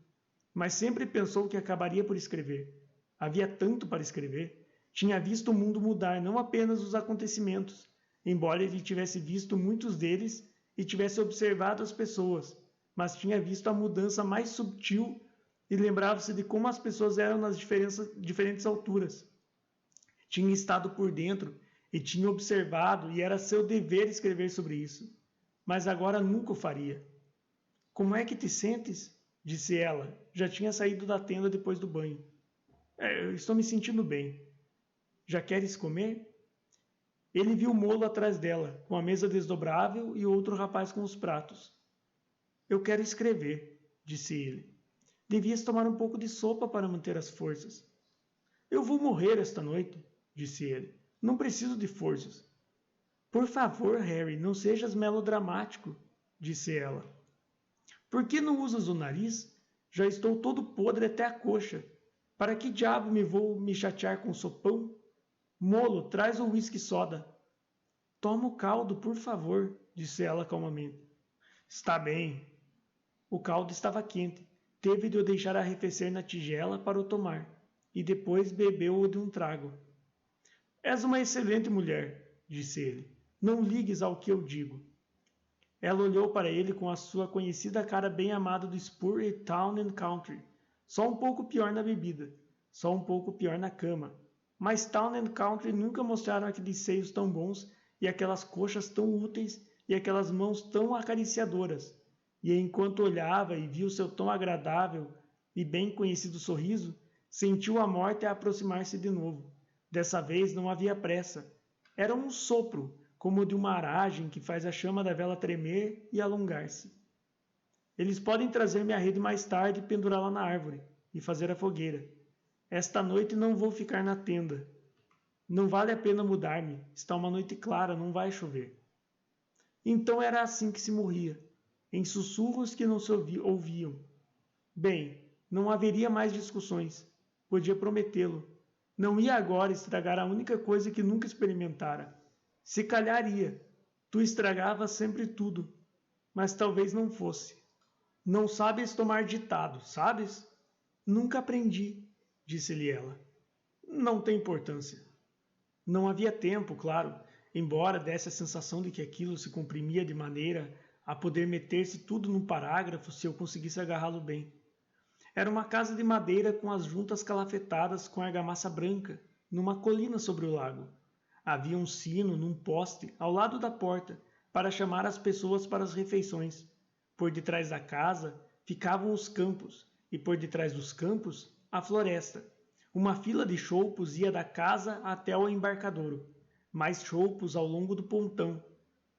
Mas sempre pensou que acabaria por escrever. Havia tanto para escrever. Tinha visto o mundo mudar, não apenas os acontecimentos, embora ele tivesse visto muitos deles e tivesse observado as pessoas, mas tinha visto a mudança mais subtil e lembrava-se de como as pessoas eram nas diferentes alturas. Tinha estado por dentro e tinha observado, e era seu dever escrever sobre isso. mas agora nunca o faria. Como é que te sentes? Disse ela. Já tinha saído da tenda depois do banho. Eu estou me sentindo bem. Já queres comer? Ele viu o Molo atrás dela, com a mesa desdobrável e outro rapaz com os pratos. Eu quero escrever, disse ele. Devias tomar um pouco de sopa para manter as forças. Eu vou morrer esta noite, disse ele. Não preciso de forças. Por favor, Harry, não sejas melodramático, disse ela. Por que não usas o nariz? Já estou todo podre até a coxa. Para que diabo me vou me chatear com sopão? Molo, traz o uísque soda. Toma o caldo, por favor, disse ela calmamente. Está bem. O caldo estava quente. Teve de o deixar arrefecer na tigela para o tomar, e depois bebeu-o de um trago. És uma excelente mulher, disse ele. Não ligues ao que eu digo. Ela olhou para ele com a sua conhecida cara bem amada do Spur Town and Country. Só um pouco pior na bebida, só um pouco pior na cama. Mas Town and Country nunca mostraram aqueles seios tão bons e aquelas coxas tão úteis e aquelas mãos tão acariciadoras. E enquanto olhava e viu seu tão agradável e bem conhecido sorriso, sentiu a morte a aproximar-se de novo. Dessa vez não havia pressa. Era um sopro, como o de uma aragem que faz a chama da vela tremer e alongar-se. Eles podem trazer-me a rede mais tarde e pendurá-la na árvore, e fazer a fogueira. Esta noite não vou ficar na tenda. Não vale a pena mudar-me. Está uma noite clara, não vai chover. Então era assim que se morria, em sussurros que não se ouviam. Bem, não haveria mais discussões. Podia prometê-lo. Não ia agora estragar a única coisa que nunca experimentara. Se calhar ia. Tu estragavas sempre tudo. Mas talvez não fosse. Não sabes tomar ditado, sabes? Nunca aprendi, disse-lhe ela. Não tem importância. Não havia tempo, claro, embora desse a sensação de que aquilo se comprimia de maneira a poder meter-se tudo num parágrafo se eu conseguisse agarrá-lo bem. Era uma casa de madeira com as juntas calafetadas com argamassa branca, numa colina sobre o lago. Havia um sino num poste ao lado da porta para chamar as pessoas para as refeições. Por detrás da casa ficavam os campos, e por detrás dos campos, a floresta. Uma fila de choupos ia da casa até ao embarcadouro, mais choupos ao longo do pontão.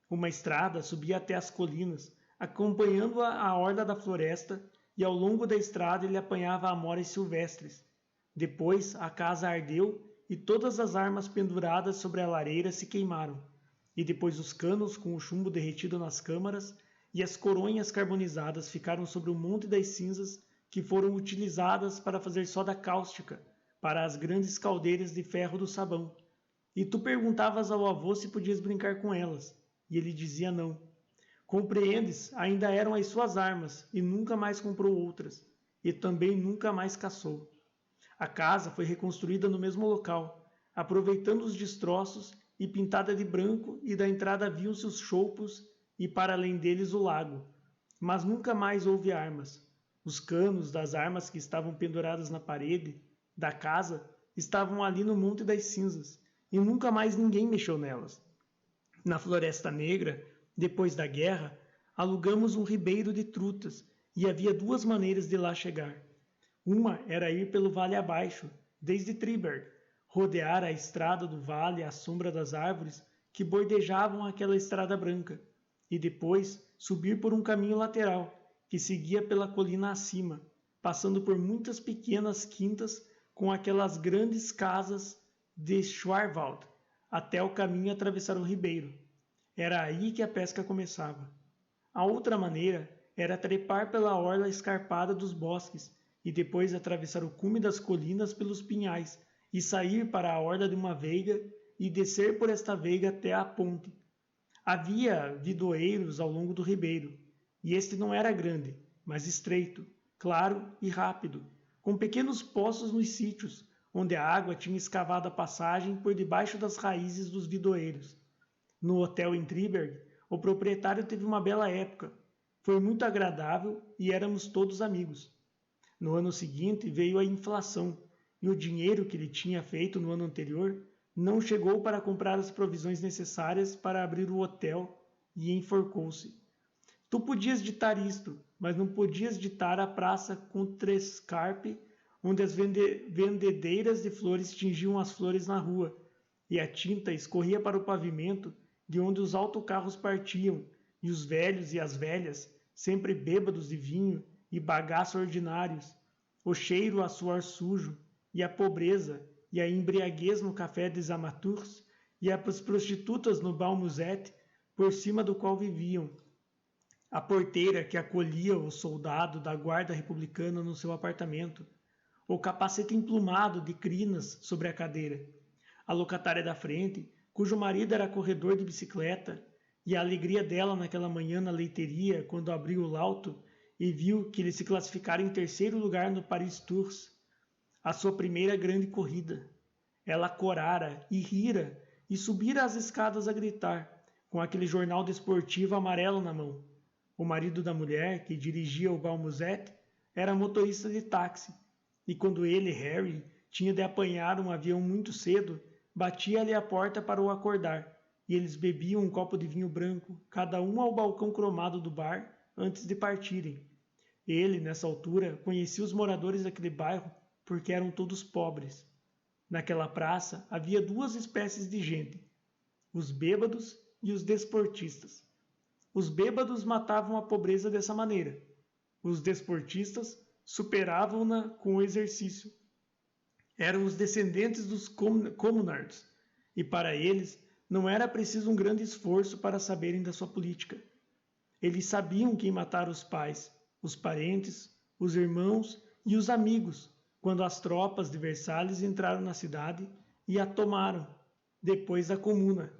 Uma estrada subia até as colinas, acompanhando-a a orla da floresta, e ao longo da estrada ele apanhava amoras silvestres. Depois a casa ardeu e todas as armas penduradas sobre a lareira se queimaram, e depois os canos com o chumbo derretido nas câmaras e as coronhas carbonizadas ficaram sobre o monte das cinzas que foram utilizadas para fazer soda cáustica para as grandes caldeiras de ferro do sabão. E tu perguntavas ao avô se podias brincar com elas, e ele dizia não. Compreendes, ainda eram as suas armas, e nunca mais comprou outras, e também nunca mais caçou. A casa foi reconstruída no mesmo local, aproveitando os destroços e pintada de branco, e da entrada viam-se os choupos e para além deles o lago. Mas nunca mais houve armas. Os canos das armas que estavam penduradas na parede da casa estavam ali no Monte das Cinzas, e nunca mais ninguém mexeu nelas. Na Floresta Negra, depois da guerra, alugamos um ribeiro de trutas, e havia duas maneiras de lá chegar. Uma era ir pelo vale abaixo, desde Triberg, rodear a estrada do vale à sombra das árvores que bordejavam aquela estrada branca, e depois subir por um caminho lateral, que seguia pela colina acima, passando por muitas pequenas quintas com aquelas grandes casas de Schwarwald, até o caminho atravessar o ribeiro. Era aí que a pesca começava. A outra maneira era trepar pela orla escarpada dos bosques, e depois atravessar o cume das colinas pelos pinhais, e sair para a orla de uma veiga, e descer por esta veiga até a ponte. Havia vidoeiros ao longo do ribeiro, e este não era grande, mas estreito, claro e rápido, com pequenos poços nos sítios, onde a água tinha escavado a passagem por debaixo das raízes dos vidoeiros. No hotel em Triberg, o proprietário teve uma bela época. Foi muito agradável e éramos todos amigos. No ano seguinte veio a inflação, e o dinheiro que ele tinha feito no ano anterior não chegou para comprar as provisões necessárias para abrir o hotel e enforcou-se. Tu podias ditar isto, mas não podias ditar a praça Contrescarpe, onde as vendedeiras de flores tingiam as flores na rua, e a tinta escorria para o pavimento, de onde os autocarros partiam, e os velhos e as velhas, sempre bêbados de vinho e bagaço ordinários, o cheiro a suor sujo, e a pobreza, e a embriaguez no café des amateurs, e as prostitutas no bal musette, por cima do qual viviam. A porteira que acolhia o soldado da guarda republicana no seu apartamento, o capacete emplumado de crinas sobre a cadeira, a locatária da frente, cujo marido era corredor de bicicleta, e a alegria dela naquela manhã na leiteria, quando abriu o lauto e viu que ele se classificara em terceiro lugar no Paris Tours, a sua primeira grande corrida. Ela corara e rira e subira as escadas a gritar, com aquele jornal desportivo amarelo na mão. O marido da mulher, que dirigia o bal musette, era motorista de táxi, e quando ele, Harry, tinha de apanhar um avião muito cedo, batia-lhe a porta para o acordar, e eles bebiam um copo de vinho branco, cada um ao balcão cromado do bar, antes de partirem. Ele, nessa altura, conhecia os moradores daquele bairro porque eram todos pobres. Naquela praça havia duas espécies de gente, os bêbados e os desportistas. Os bêbados matavam a pobreza dessa maneira. Os desportistas superavam-na com o exercício. Eram os descendentes dos communards, e para eles não era preciso um grande esforço para saberem da sua política. Eles sabiam quem matara os pais, os parentes, os irmãos e os amigos, quando as tropas de Versalhes entraram na cidade e a tomaram, depois a comuna,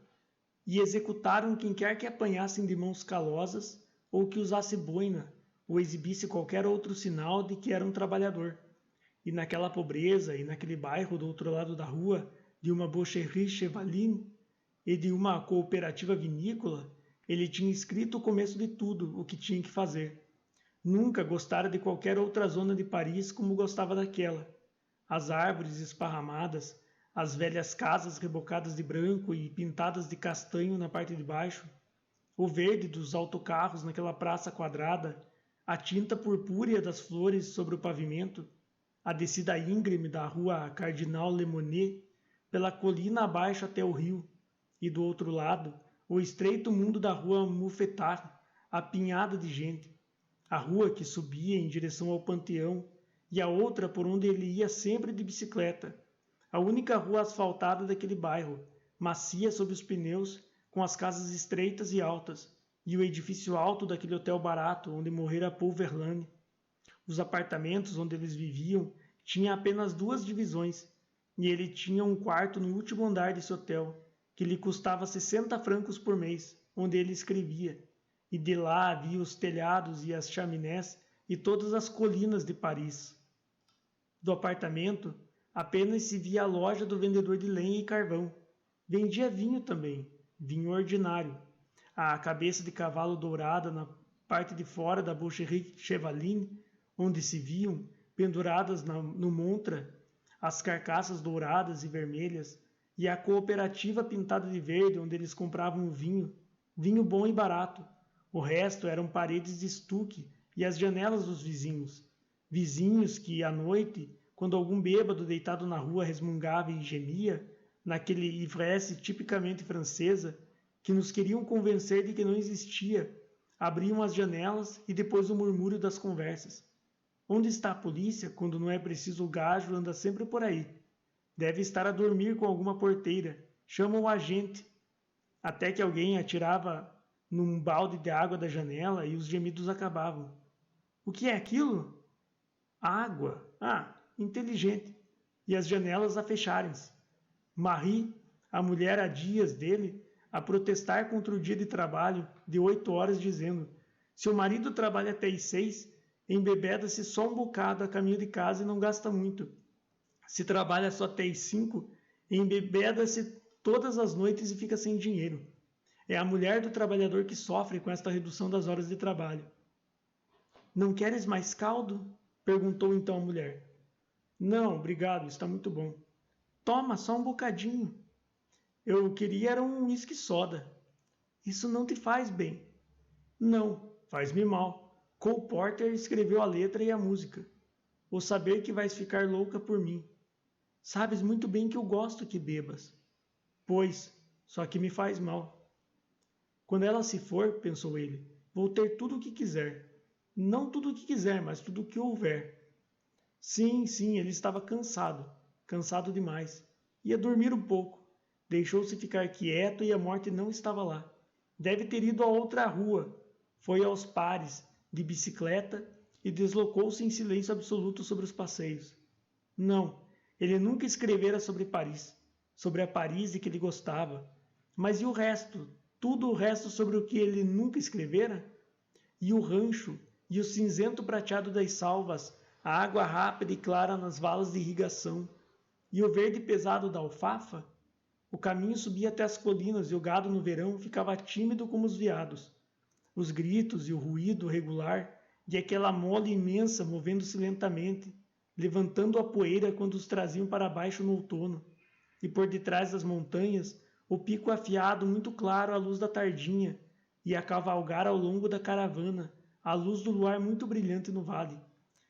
e executaram quem quer que apanhassem de mãos calosas ou que usasse boina ou exibisse qualquer outro sinal de que era um trabalhador. E naquela pobreza e naquele bairro do outro lado da rua, de uma boucherie chevaline e de uma cooperativa vinícola, ele tinha escrito o começo de tudo o que tinha que fazer. Nunca gostara de qualquer outra zona de Paris como gostava daquela. As árvores esparramadas, as velhas casas rebocadas de branco e pintadas de castanho na parte de baixo, o verde dos autocarros naquela praça quadrada, a tinta purpúrea das flores sobre o pavimento, a descida íngreme da rua Cardinal Lemonnier, pela colina abaixo até o rio, e do outro lado, o estreito mundo da rua Mouffetard, apinhada de gente, a rua que subia em direção ao Panteão e a outra por onde ele ia sempre de bicicleta, a única rua asfaltada daquele bairro, macia sob os pneus, com as casas estreitas e altas, e o edifício alto daquele hotel barato onde morrera Paul Verlaine. Os apartamentos onde eles viviam tinham apenas 2 divisões, e ele tinha um quarto no último andar desse hotel, que lhe custava 60 francos por mês, onde ele escrevia, e de lá havia os telhados e as chaminés e todas as colinas de Paris. Do apartamento, apenas se via a loja do vendedor de lenha e carvão. Vendia vinho também, vinho ordinário. A cabeça de cavalo dourada na parte de fora da boucherie chevaline, onde se viam, penduradas no montra, as carcaças douradas e vermelhas, e a cooperativa pintada de verde, onde eles compravam o vinho, vinho bom e barato. O resto eram paredes de estuque e as janelas dos vizinhos. Vizinhos que, à noite, quando algum bêbado deitado na rua resmungava e gemia, naquele ivresse tipicamente francesa, que nos queriam convencer de que não existia, abriam as janelas e depois o murmúrio das conversas. Onde está a polícia quando não é preciso o gajo anda sempre por aí? Deve estar a dormir com alguma porteira. Chama o agente. Até que alguém atirava num balde de água da janela e os gemidos acabavam. O que é aquilo? Água. Ah, inteligente. E as janelas a fecharem-se. Marie, a mulher há dias dele, a protestar contra o dia de trabalho de 8 horas, dizendo: se o marido trabalha até às 6, embebeda-se só um bocado a caminho de casa e não gasta muito. Se trabalha só até às 5, embebeda-se todas as noites e fica sem dinheiro. É a mulher do trabalhador que sofre com esta redução das horas de trabalho. Não queres mais caldo? Perguntou então a mulher. Não, obrigado, está muito bom. Toma, só um bocadinho. Eu queria era um whisky soda. Isso não te faz bem. Não, faz-me mal. Cole Porter escreveu a letra e a música. Ou saber que vais ficar louca por mim. Sabes muito bem que eu gosto que bebas. Pois, só que me faz mal. Quando ela se for, pensou ele, vou ter tudo o que quiser. Não tudo o que quiser, mas tudo o que houver. Sim, ele estava cansado. Cansado demais. Ia dormir um pouco. Deixou-se ficar quieto e a morte não estava lá. Deve ter ido a outra rua. Foi aos pares, de bicicleta, e deslocou-se em silêncio absoluto sobre os passeios. Não, ele nunca escrevera sobre Paris, sobre a Paris de que ele gostava. Mas e o resto? Tudo o resto sobre o que ele nunca escrevera? E o rancho, e o cinzento prateado das salvas, a água rápida e clara nas valas de irrigação, e o verde pesado da alfafa? O caminho subia até as colinas e o gado no verão ficava tímido como os veados. Os gritos e o ruído regular de aquela mole imensa movendo-se lentamente, levantando a poeira quando os traziam para baixo no outono, e por detrás das montanhas, o pico afiado muito claro à luz da tardinha, e a cavalgar ao longo da caravana, à luz do luar muito brilhante no vale.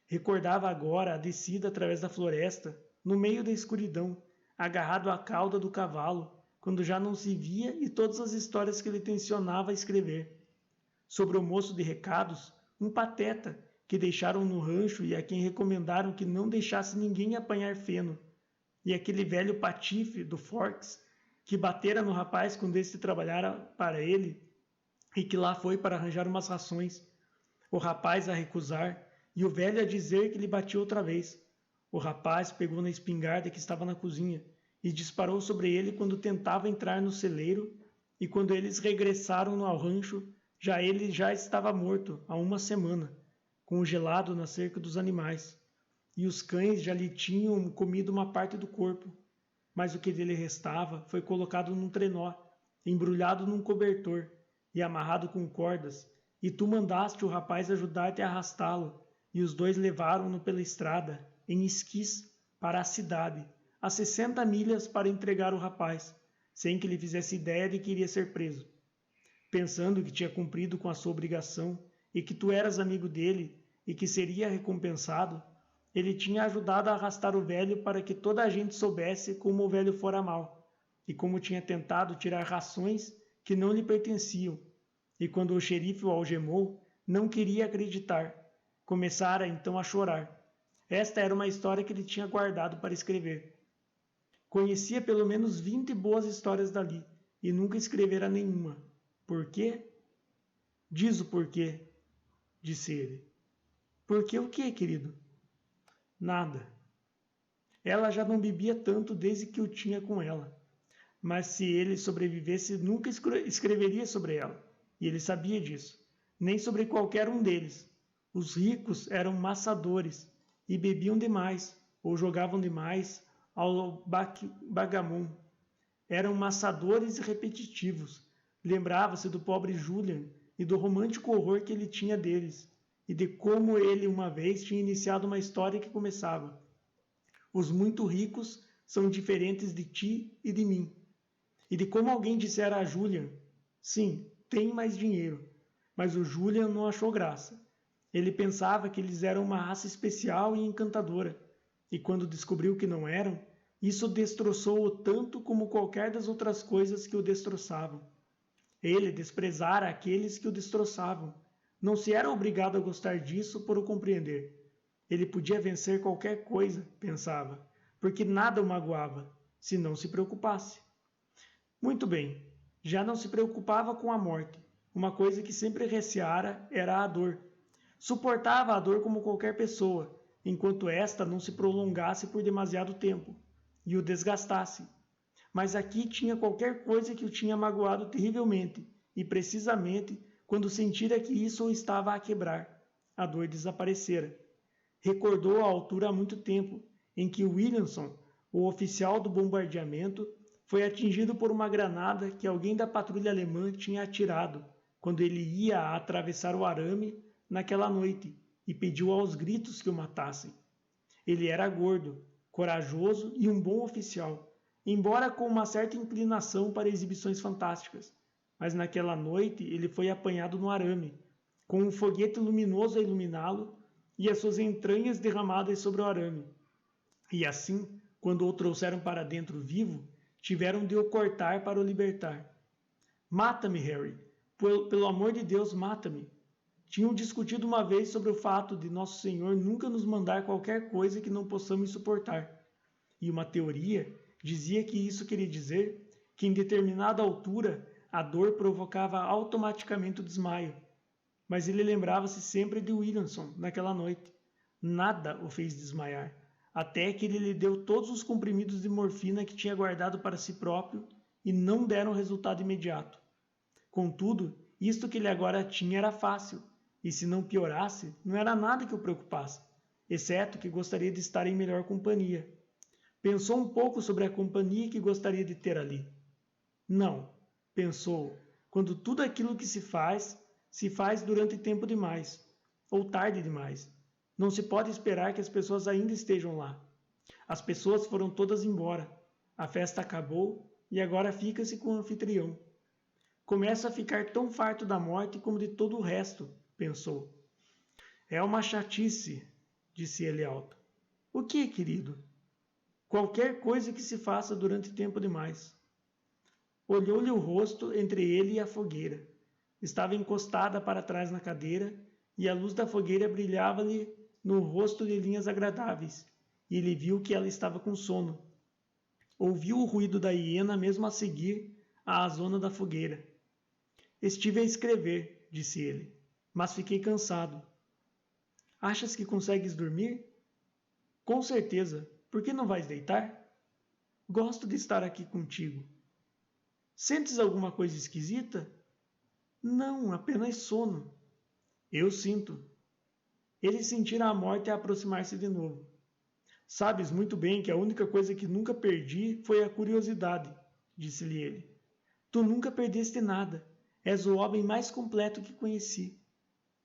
Recordava agora a descida através da floresta, no meio da escuridão, agarrado à cauda do cavalo, quando já não se via e todas as histórias que ele tencionava escrever. Sobre o moço de recados, um pateta, que deixaram no rancho e a quem recomendaram que não deixasse ninguém apanhar feno, e aquele velho patife do Forks, que batera no rapaz quando este trabalhara para ele, e que lá foi para arranjar umas rações. O rapaz a recusar, e o velho a dizer que lhe batia outra vez. O rapaz pegou na espingarda que estava na cozinha e disparou sobre ele quando tentava entrar no celeiro, e quando eles regressaram ao rancho, ele já estava morto há uma semana, congelado na cerca dos animais, e os cães já lhe tinham comido uma parte do corpo, mas o que dele restava foi colocado num trenó, embrulhado num cobertor e amarrado com cordas, e tu mandaste o rapaz ajudar-te a arrastá-lo, e os dois levaram-no pela estrada, em esquis, para a cidade, a 60 milhas para entregar o rapaz, sem que ele fizesse ideia de que iria ser preso. Pensando que tinha cumprido com a sua obrigação e que tu eras amigo dele e que seria recompensado, ele tinha ajudado a arrastar o velho para que toda a gente soubesse como o velho fora mal, e como tinha tentado tirar rações que não lhe pertenciam, e quando o xerife o algemou, não queria acreditar. Começara então a chorar. Esta era uma história que ele tinha guardado para escrever. Conhecia pelo menos 20 boas histórias dali, e nunca escrevera nenhuma. Por quê? Diz o porquê, disse ele. Porquê o quê, querido? Nada. Ela já não bebia tanto desde que o tinha com ela. Mas se ele sobrevivesse, nunca escreveria sobre ela. E ele sabia disso. Nem sobre qualquer um deles. Os ricos eram maçadores e bebiam demais, ou jogavam demais ao bagamon. Eram maçadores e repetitivos. Lembrava-se do pobre Julian e do romântico horror que ele tinha deles, e de como ele uma vez tinha iniciado uma história que começava: os muito ricos são diferentes de ti e de mim. E de como alguém dissera a Julian: sim, tem mais dinheiro. Mas o Julian não achou graça. Ele pensava que eles eram uma raça especial e encantadora, e quando descobriu que não eram, isso destroçou-o tanto como qualquer das outras coisas que o destroçavam. Ele desprezara aqueles que o destroçavam. Não se era obrigado a gostar disso por o compreender. Ele podia vencer qualquer coisa, pensava, porque nada o magoava, se não se preocupasse. Muito bem, já não se preocupava com a morte. Uma coisa que sempre receara era a dor. Suportava a dor como qualquer pessoa, enquanto esta não se prolongasse por demasiado tempo e o desgastasse. Mas aqui tinha qualquer coisa que o tinha magoado terrivelmente, e precisamente quando sentira que isso o estava a quebrar, a dor desaparecera. Recordou a altura há muito tempo, em que Williamson, o oficial do bombardeamento, foi atingido por uma granada que alguém da patrulha alemã tinha atirado, quando ele ia atravessar o arame naquela noite, e pediu aos gritos que o matassem. Ele era gordo, corajoso e um bom oficial, embora com uma certa inclinação para exibições fantásticas. mas naquela noite ele foi apanhado no arame, com um foguete luminoso a iluminá-lo e as suas entranhas derramadas sobre o arame. E assim, quando o trouxeram para dentro vivo, tiveram de o cortar para o libertar. Mata-me, Harry! Pelo amor de Deus, mata-me! Tinham discutido uma vez sobre o fato de Nosso Senhor nunca nos mandar qualquer coisa que não possamos suportar. E uma teoria dizia que isso queria dizer que em determinada altura a dor provocava automaticamente o desmaio. Mas ele lembrava-se sempre de Williamson naquela noite. Nada o fez desmaiar, até que ele lhe deu todos os comprimidos de morfina que tinha guardado para si próprio e não deram resultado imediato. Contudo, isto que ele agora tinha era fácil, e se não piorasse, não era nada que o preocupasse, exceto que gostaria de estar em melhor companhia. Pensou um pouco sobre a companhia que gostaria de ter ali. Não, pensou, quando tudo aquilo que se faz durante tempo demais, ou tarde demais. Não se pode esperar que as pessoas ainda estejam lá. As pessoas foram todas embora. A festa acabou e agora fica-se com o anfitrião. Começo a ficar tão farto da morte como de todo o resto, pensou. É uma chatice, disse ele alto. O que, querido? Qualquer coisa que se faça durante tempo demais. Olhou-lhe o rosto entre ele e a fogueira. Estava encostada para trás na cadeira e a luz da fogueira brilhava-lhe no rosto de linhas agradáveis, e ele viu que ela estava com sono. Ouviu o ruído da hiena mesmo a seguir à zona da fogueira. Estive a escrever, disse ele, mas fiquei cansado. Achas que consegues dormir? Com certeza. Por que não vais deitar? Gosto de estar aqui contigo. Sentes alguma coisa esquisita? Não, apenas sono. Eu sinto. Ele sentira a morte a aproximar-se de novo. Sabes muito bem que a única coisa que nunca perdi foi a curiosidade, disse-lhe ele. Tu nunca perdeste nada. És o homem mais completo que conheci.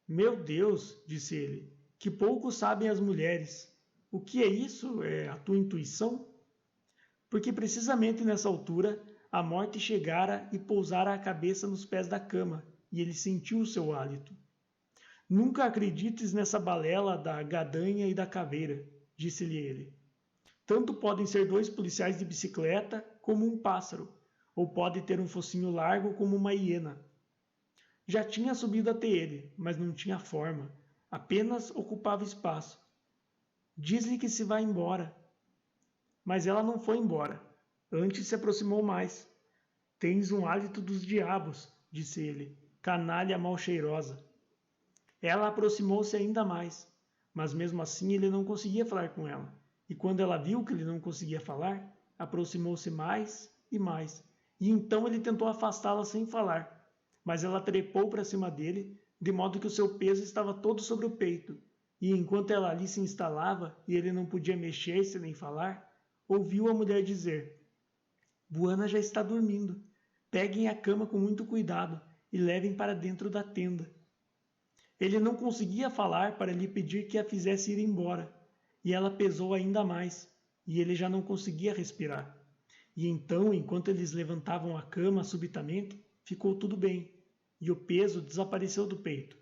Meu Deus, disse ele, que pouco sabem as mulheres. O que é isso? É a tua intuição? Porque precisamente nessa altura a morte chegara e pousara a cabeça nos pés da cama, e ele sentiu o seu hálito. Nunca acredites nessa balela da gadanha e da caveira, disse-lhe ele. Tanto podem ser dois policiais de bicicleta como um pássaro, ou pode ter um focinho largo como uma hiena. Já tinha subido até ele, mas não tinha forma, apenas ocupava espaço. Diz-lhe que se vai embora. Mas ela não foi embora. Antes se aproximou mais. Tens um hálito dos diabos, disse ele, canalha mal cheirosa. Ela aproximou-se ainda mais, mas mesmo assim ele não conseguia falar com ela. E quando ela viu que ele não conseguia falar, aproximou-se mais, e então ele tentou afastá-la sem falar. Mas ela trepou para cima dele, de modo que o seu peso estava todo sobre o peito, e enquanto ela ali se instalava e ele não podia mexer-se nem falar, ouviu a mulher dizer: Buana já está dormindo. Peguem a cama com muito cuidado e levem para dentro da tenda. Ele não conseguia falar para lhe pedir que a fizesse ir embora, e ela pesou ainda mais, e ele já não conseguia respirar. E então, enquanto eles levantavam a cama subitamente, ficou tudo bem, e o peso desapareceu do peito.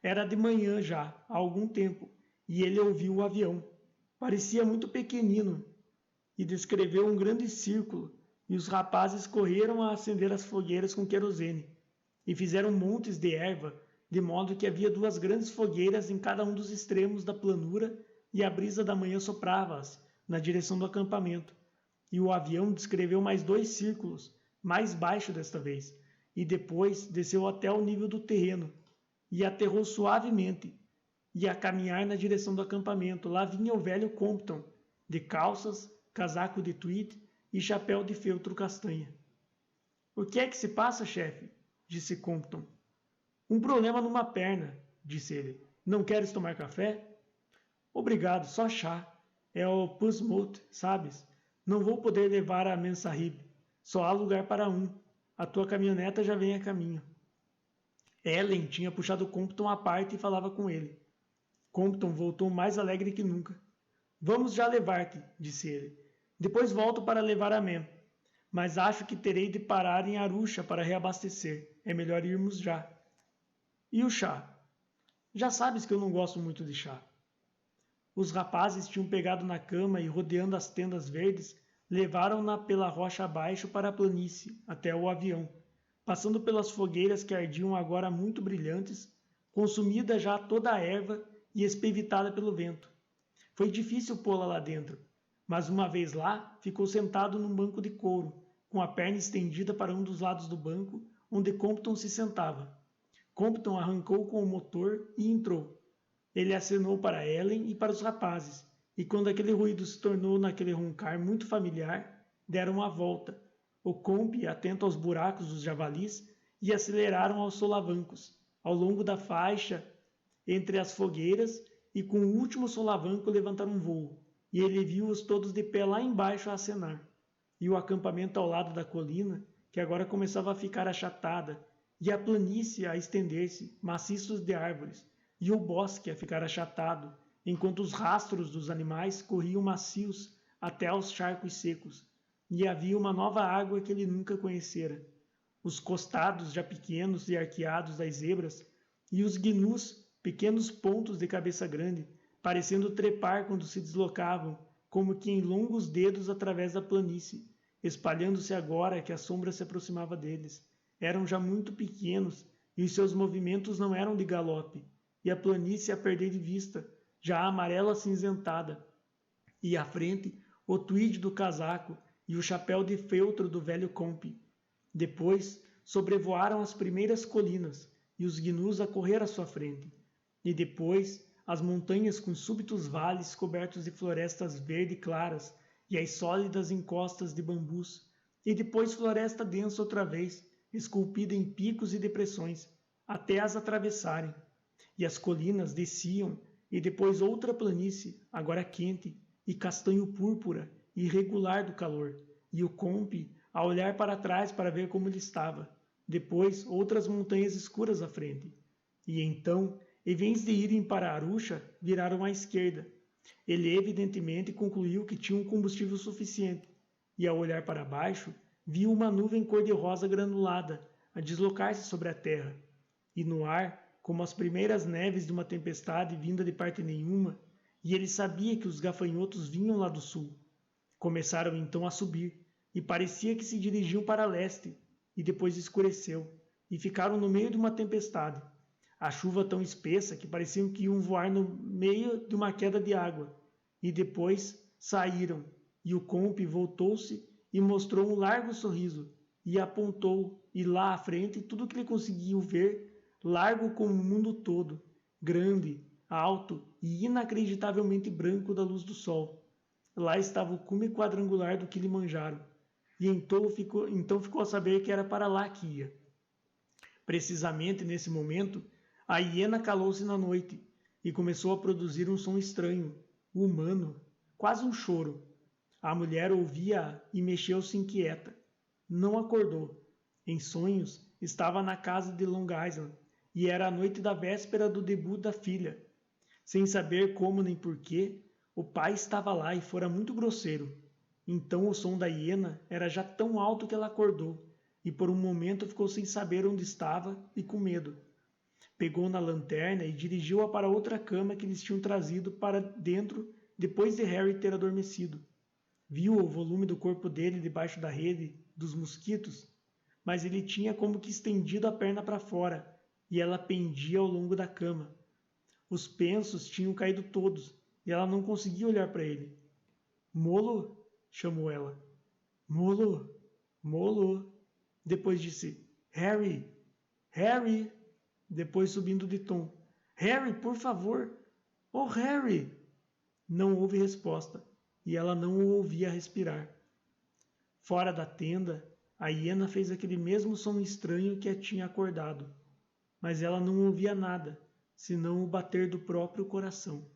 Era de manhã já, há algum tempo, e ele ouviu o avião. Parecia muito pequenino, e descreveu um grande círculo, e os rapazes correram a acender as fogueiras com querosene, e fizeram montes de erva, de modo que havia duas grandes fogueiras em cada um dos extremos da planura, e a brisa da manhã soprava-as na direção do acampamento. E o avião descreveu mais 2 círculos, mais baixo desta vez, e depois desceu até o nível do terreno, e aterrou suavemente, e a caminhar na direção do acampamento. Lá vinha o velho Compton, de calças, casaco de tweed e chapéu de feltro castanha. O que é que se passa, chefe? Disse Compton. Um problema numa perna, disse ele. Não queres tomar café? Obrigado, só chá. É o Pussmouth, sabes? Não vou poder levar a Mensahib. Só há lugar para um. A tua caminhoneta já vem a caminho. Ellen tinha puxado Compton à parte e falava com ele. Compton voltou mais alegre que nunca. Vamos já levar-te, disse ele. Depois volto para levar a Mem. mas acho que terei de parar em Arusha para reabastecer. É melhor irmos já. E o chá? Já sabes que eu não gosto muito de chá. Os rapazes tinham pegado na cama e, rodeando as tendas verdes, levaram-na pela rocha abaixo para a planície, até o avião, passando pelas fogueiras que ardiam agora muito brilhantes, consumida já toda a erva e espevitada pelo vento. Foi difícil pô-la lá dentro, mas uma vez lá, ficou sentado num banco de couro, com a perna estendida para um dos lados do banco, onde Compton se sentava. Compton arrancou com o motor e entrou. Ele acenou para Ellen e para os rapazes, e quando aquele ruído se tornou naquele roncar muito familiar, deram a volta, o comp atento aos buracos dos javalis, e aceleraram aos solavancos, ao longo da faixa, entre as fogueiras, e com o último solavanco levantaram um voo, e ele viu-os todos de pé lá embaixo a acenar, e o acampamento ao lado da colina, que agora começava a ficar achatada, e a planície a estender-se, maciços de árvores, e o bosque a ficar achatado, enquanto os rastros dos animais corriam macios até aos charcos secos, e havia uma nova água que ele nunca conhecera. Os costados já pequenos e arqueados das zebras, e os gnus, pequenos pontos de cabeça grande, parecendo trepar quando se deslocavam, como que em longos dedos através da planície, espalhando-se agora que a sombra se aproximava deles. Eram já muito pequenos, e os seus movimentos não eram de galope, e a planície a perder de vista, já amarela acinzentada, e à frente o tweed do casaco e o chapéu de feltro do velho comp. Depois sobrevoaram as primeiras colinas, e os gnus a correr à sua frente, e depois as montanhas com súbitos vales cobertos de florestas verde claras e as sólidas encostas de bambus, e depois floresta densa outra vez, esculpida em picos e depressões, até as atravessarem. E as colinas desciam, e depois outra planície, agora quente, e castanho púrpura, e irregular do calor, e o comp a olhar para trás para ver como ele estava. Depois outras montanhas escuras à frente. E então, em vez de irem para Arusha, viraram à esquerda. Ele evidentemente concluiu que tinham combustível suficiente, e ao olhar para baixo, viu uma nuvem cor-de-rosa granulada a deslocar-se sobre a terra, e no ar, como as primeiras neves de uma tempestade vinda de parte nenhuma, e ele sabia que os gafanhotos vinham lá do sul. Começaram então a subir, e parecia que se dirigiam para leste, e depois escureceu, e ficaram no meio de uma tempestade. A chuva tão espessa que pareciam que iam voar no meio de uma queda de água, e depois saíram, e o comp voltou-se e mostrou um largo sorriso, e apontou, e lá à frente tudo que ele conseguiu ver, largo como o mundo todo, grande, alto e inacreditavelmente branco da luz do sol. Lá estava o cume quadrangular do Kilimanjaro, e então ficou a saber que era para lá que ia. Precisamente nesse momento, a hiena calou-se na noite e começou a produzir um som estranho, humano, quase um choro. A mulher ouvia-a e mexeu-se inquieta. Não acordou. Em sonhos, estava na casa de Long Island, e era a noite da véspera do debut da filha. Sem saber como nem porquê, o pai estava lá e fora muito grosseiro. Então o som da hiena era já tão alto que ela acordou, e por um momento ficou sem saber onde estava e com medo. Pegou na lanterna e dirigiu-a para outra cama que eles tinham trazido para dentro depois de Harry ter adormecido. Viu o volume do corpo dele debaixo da rede dos mosquitos, mas ele tinha como que estendido a perna para fora, e ela pendia ao longo da cama. Os pensos tinham caído todos, e ela não conseguia olhar para ele. Molo? Chamou ela. Molo! Molo! Depois disse, Harry! Harry! Depois subindo de tom. Harry, por favor! Oh, Harry! Não houve resposta, e ela não o ouvia respirar. Fora da tenda, a hiena fez aquele mesmo som estranho que a tinha acordado, mas ela não ouvia nada, senão o bater do próprio coração.